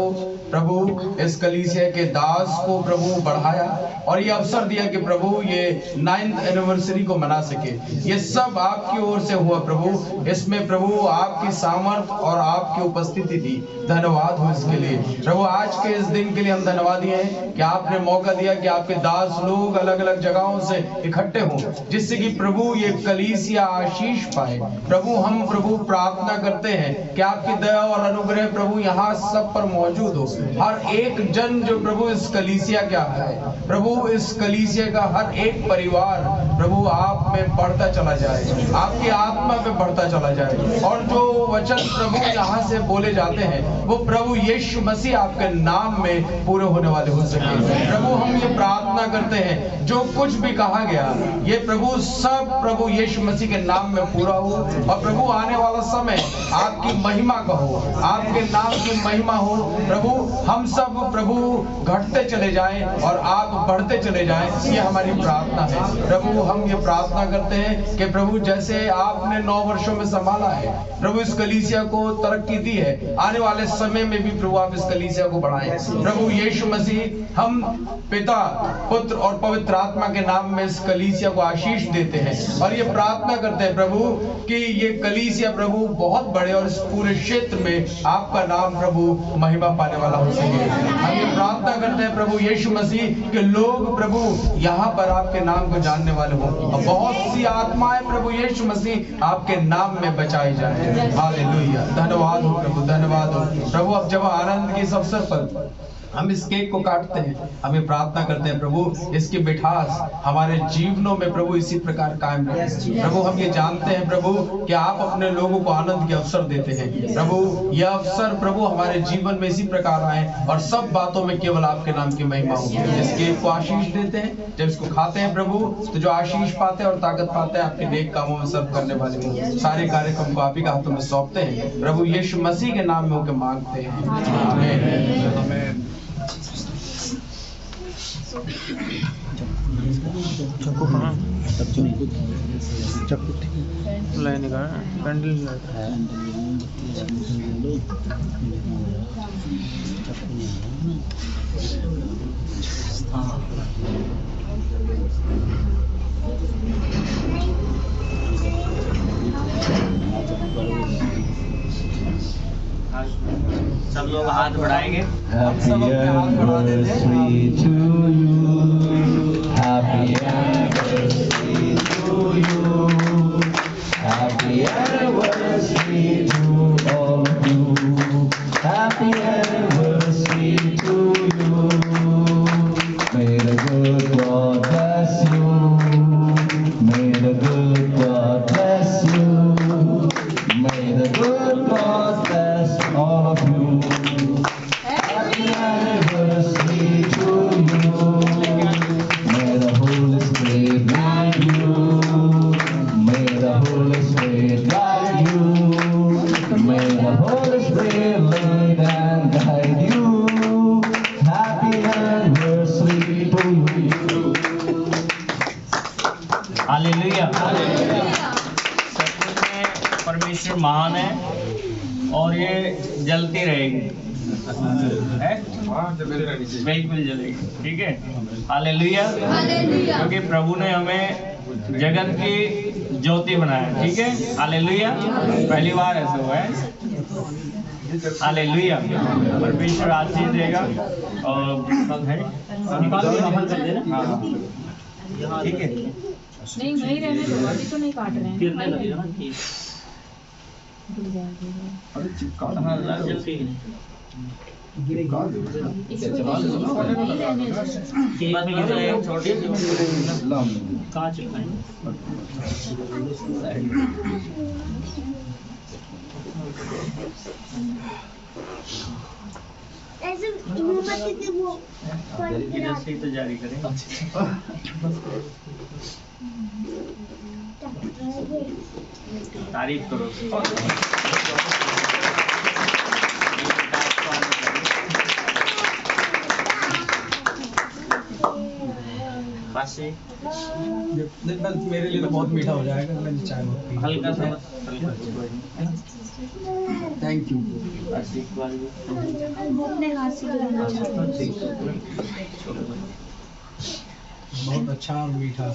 प्रभु इस कलीसिया के दास को प्रभु बढ़ाया और ये अवसर दिया कि प्रभु ये 9th एनिवर्सरी को मना सके। ये सब आपकी ओर से हुआ प्रभु। इसमें प्रभु आपकी सामर्थ और आपकी उपस्थिति थी। धन्यवाद हो इसके लिए प्रभु। आज के इस दिन के लिए हम धन्यवादी हैं कि आपने मौका दिया कि आपके दास लोग अलग अलग जगहों से इकट्ठे हों, जिससे कि प्रभु ये कलीसिया आशीष पाए। प्रभु हम प्रभु प्रार्थना करते हैं कि आपकी दया और अनुग्रह प्रभु यहाँ सब पर मौजूद हो। हर एक जन जो प्रभु इस कलीसिया का है प्रभु, इस कलीसिया का हर एक परिवार प्रभु आप में बढ़ता चला जाए, आपकी आत्मा में बढ़ता चला जाए और जो वचन प्रभु यहाँ से बोले जाते हैं वो प्रभु यीशु मसीह आपके नाम में पूरे होने वाले हो सके। प्रभु हम ये प्रार्थना करते हैं जो कुछ भी कहा गया ये प्रभु सब प्रभु यीशु मसीह के नाम में पूरा हो और प्रभु आने वाला समय आपकी महिमा का हो, आपके नाम की महिमा हो। प्रभु हम सब प्रभु घटते चले जाएं और आप बढ़ते चले जाएं, ये हमारी प्रार्थना है। प्रभु हम ये प्रार्थना करते हैं कि प्रभु जैसे आपने 9 वर्षों में संभाला है प्रभु इस कलीसिया को तरक्की दी है, आने वाले समय में भी प्रभु आप इस कलीसिया को बढ़ाएं। प्रभु यीशु मसीह हम पिता, पुत्र और पवित्र आत्मा के नाम में इस कलीसिया को आशीष देते हैं और ये प्रार्थना करते हैं प्रभु कि ये कलीसिया प्रभु बहुत बड़े और इस पूरे क्षेत्र में आपका नाम प्रभु महिमा पाने वाला हो सके। हम ये प्रार्थना करते हैं प्रभु यीशु मसीह के लोग प्रभु यहाँ पर आपके नाम को जानने वाले हों और बहुत सी आत्माएं प्रभु यीशु मसीह आपके नाम में बचाई जाए। हालेलुया। धन्यवाद हो प्रभु, धन्यवाद हो प्रभु। अब जब आनंद के इस अवसर पर हम इस केक को काटते हैं, हमें प्रार्थना करते हैं प्रभु इसकी मिठास हमारे जीवनों में प्रभु इसी प्रकार कायम रहे। प्रभु हम ये जानते हैं प्रभु कि आप अपने लोगों को आनंद के अवसर देते हैं। प्रभु यह अवसर प्रभु हमारे जीवन में इसी प्रकार आए और सब बातों में केवल आपके नाम की महिमा हो। इस केक को आशीष देते हैं, जब इसको खाते हैं प्रभु तो जो आशीष पाते हैं और ताकत पाते हैं आपके नेक कामों में सर्व करने वाले हो। सारे कार्यक्रम को आप ही के हाथों में सौंपते हैं प्रभु यीशु मसीह के नाम में होकर मांगते हैं, आमीन। चक्कू कहाँ? चक्कू लाइन का कैंडल सब लोग हाथ बढ़ाएंगे। Happy anniversary to you. Happy anniversary to you. Happy anniversary to all of you. Happy anniversary to you. May the good God bless you. May the good God bless you. May the good God bless all of you. Happy anniversary to you. May the Holy Spirit guide you. May the Holy Spirit guide you. May the Holy Spirit lead and guide you. Happy anniversary to you. Hallelujah. सचमुच में परमेश्वर महान है और ये जलती रहेगी, है? बिल्कुल जलेगी, ठीक है। हालेलुया। क्योंकि प्रभु ने हमें जगत की ज्योति बनाया, ठीक है। हालेलुया। पहली बार ऐसा हुआ है। हालेलुया। परमेश्वर आशीष देगा और ठीक है। नहीं वही रहने दो, अभी तो नहीं काट रहे हैं। गिरने लगेगा ना कि कांच ऐसे मोमबत्ती के वो इधर से तो जारी करें। तारीफ करो। बस मेरे लिए तो बहुत मीठा हो जाएगा, मैंने चाय बहुत पी। हल्का सा थैंक यू। अपने हाथ से गिराना चाहते बहुत अच्छा और मीठा।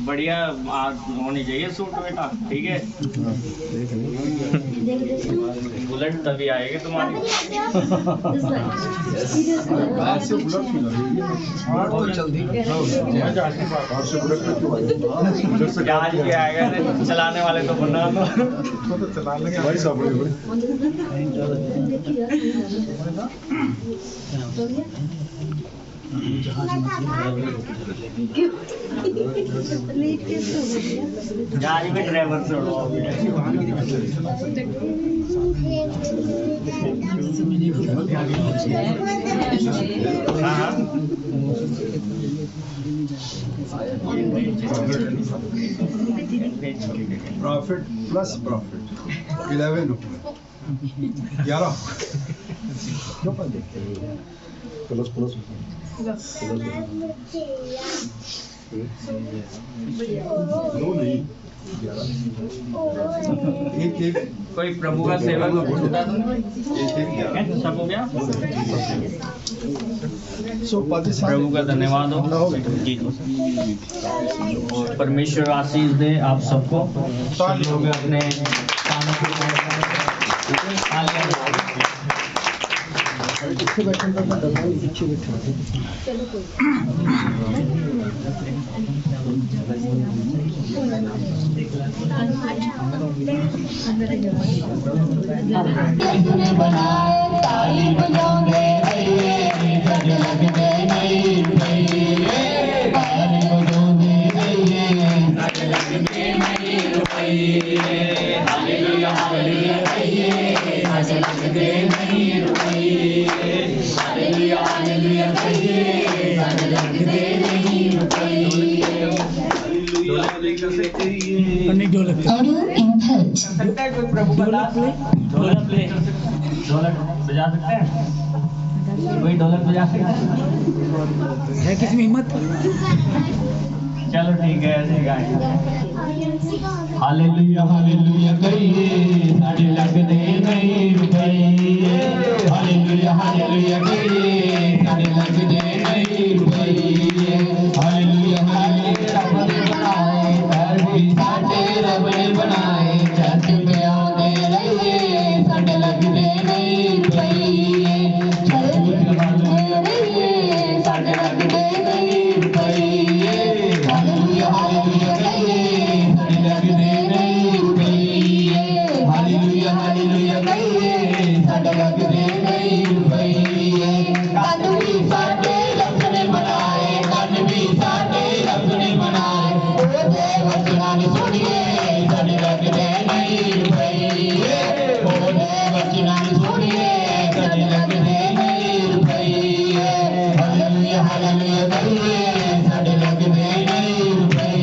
बढ़िया होनी चाहिए सूट बेटा, ठीक है। बुलेट तभी आएगी तुम्हारी। आज भी आएगा, चलाने वाले तो बना लो। जहाज में ड्राइवर से profit plus profit 11 11 plus plus एक कोई प्रभु का सेवक सब हो गया। प्रभु का धन्यवाद हो जी। परमेश्वर आशीष दे आप सबको। लोग अपने कानों को ताली बजाओगे ढोलक बजा सकते हैं? कोई ढोलक बजा सकता है किसी में हिम्मत? चलो ठीक है, ऐसे गाएं। हालेलुया हालेलुया कहिए साढ़े लख दे नहीं रुपये। हालेलुया हालेलुया कहिए साढ़े लख दे नहीं रुपये। हालेलुया हालेलुया रब ने बनाए धरती साढ़े रब ने बनाए चर्च पे आते रहिए साढ़े लख दे नहीं रुपये। साढ़े लख दे नहीं रुपये। हालेलुया हालेलुया कहिए साढ़े लख दे नहीं रुपये। हालेलुया हालेलुया कहिए साढ़े लख दे नहीं रुपये। कन भी साढ़े रब ने बनाए, कन भी साढ़े रब ने बनाए ओ देव वचनां सुनिए साढ़े लख दे नहीं रुपये। ओ देव वचनां सुनिए साढ़े लख दे नहीं रुपये। हालेलुया हालेलुया कहिए साढ़े लख दे नहीं रुपये।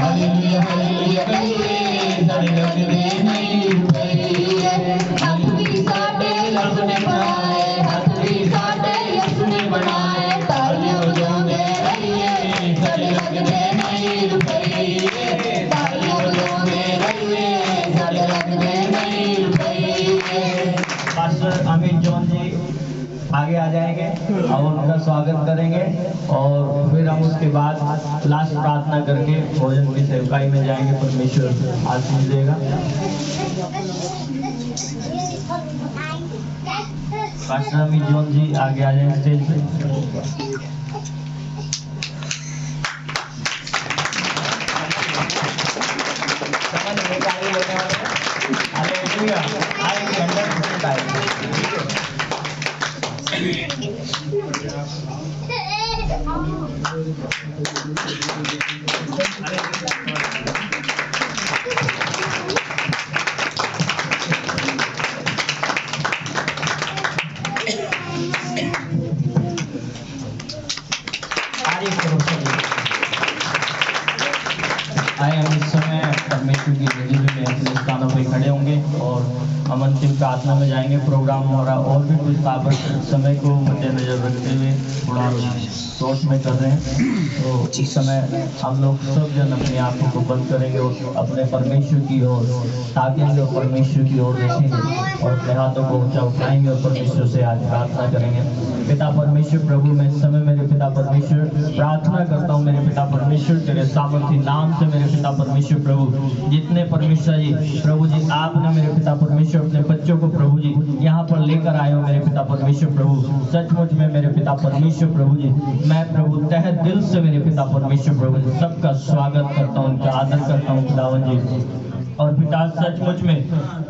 हालेलुया हालेलुया कहिए साढ़े लख दे नहीं रुपये। हाथ भी साढ़े रब ने बनाए, हाथ भी साढ़े यीशु ने बनाए तालियां बजाते रहिए साढ़े लख दे नहीं रुपये। तालियां बजाते रहिए साढ़े लख दे नहीं रुपये। पास्टर अमित जॉन जी आगे आ जाएंगे और उनका स्वागत करेंगे और फिर हम उसके बाद लास्ट प्रार्थना करके भोजन की सेवकाई में जाएंगे। परमेश्वर आशीष देगा। पास्टर अमित जॉन जी आगे आ जाएंगे स्टेज पे। आएंगे 100% आएंगे। और हम अंतिम प्रार्थना में जाएंगे। प्रोग्राम हमारा और भी कुछ आवश्यक समय को मद्देनजर रखते हुए थोड़ा सोच में कर रहे हैं, तो इस समय हम लोग सब जन अपनी आंखों को बंद करेंगे और अपने परमेश्वर की ओर ताकेंगे और परमेश्वर की ओर देखेंगे और अपने हाथों को ऊंचा उठाएंगे और परमेश्वर से आज प्रार्थना करेंगे। पिता परमेश्वर प्रभु, मैं इस समय मेरे पिता परमेश्वर प्रार्थना करता हूँ मेरे पिता परमेश्वर, तेरे सामर्थी नाम से मेरे पिता परमेश्वर प्रभु, जितने परमेश्वर जी प्रभु जी आपने मेरे पिता परमेश्वर अपने बच्चों को प्रभु जी यहाँ पर लेकर आए हो मेरे पिता परमेश्वर प्रभु, सचमुच में मेरे पिता परमेश्वर प्रभु जी मैं प्रभु तहे दिल से मेरे पिता परमेश्वर प्रभु जी सबका स्वागत करता हूँ, उनका आदर करता हूँ खुदावन जी। और पिता सचमुच में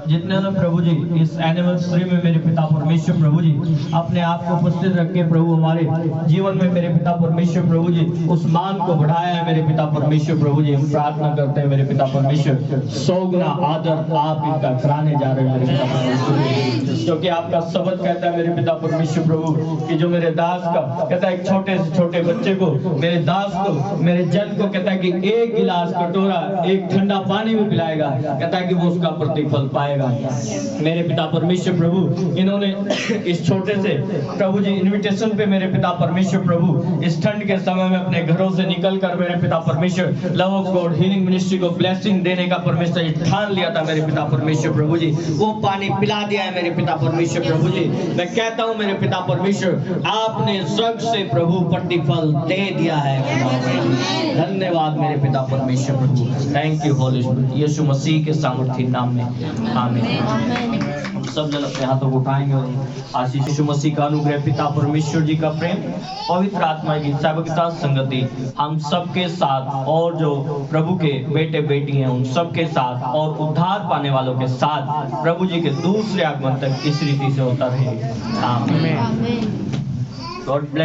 जितने लोग प्रभु जी इस एनिवर्सरी में मेरे पिता परमेश्वर प्रभु जी अपने आप को उपस्थित रख के प्रभु हमारे जीवन में मेरे पिता परमेश्वर प्रभु जी उस मान को बढ़ाया है मेरे पिता परमेश्वर प्रभु जी, हम प्रार्थना करते हैं मेरे पिता परमेश्वर 100 गुना आदर आप इनका कराने जा रहे हैं मेरे पिता परमेश्वर, क्योंकि आपका शब्द कहता है मेरे पिता परमेश्वर प्रभु कि जो मेरे दास का कहता है एक छोटे से छोटे बच्चे को, मेरे दास को, मेरे जन को कहता है कि एक गिलास कटोरा एक ठंडा पानी में पिलाएगा, कहता है कि वो उसका प्रतिफल पाएगा। मेरे पिता परमेश्वर प्रभु इन्होंने इस छोटे से प्रभु जी इनविटेशन पे मेरे पिता परमेश्वर प्रभु इस ठंड के समय में अपने घरों से निकलकर मेरे पिता परमेश्वर love of God healing ministry को ब्लेसिंग देने का परमेश्वर ठान लिया था मेरे पिता परमेश्वर प्रभु जी, वो पानी पिला दिया है मेरे पिता परमेश्वर प्रभु जी। मैं कहता हूँ मेरे पिता परमेश्वर आपने स्वर्ग से प्रभु प्रतिफल दे दिया है, धन्यवाद मेरे पिता परमेश्वर प्रभु, थैंक यू होली स्पिरिट, यीशु मसीह के सामर्थी नाम में आमीन। हम सब जन अपने हाथों को उठाएंगे और आशीष यीशु मसीह का अनुग्रह, पिता परमेश्वर जी का प्रेम, पवित्र आत्मा की सहभागिता संगति हम सबके साथ और जो प्रभु के बेटे बेटी हैं उन सबके साथ और उद्धार पाने वालों के साथ प्रभु जी के दूसरे आगमन तक इस रीति से होता रहे। आमीन। God bless.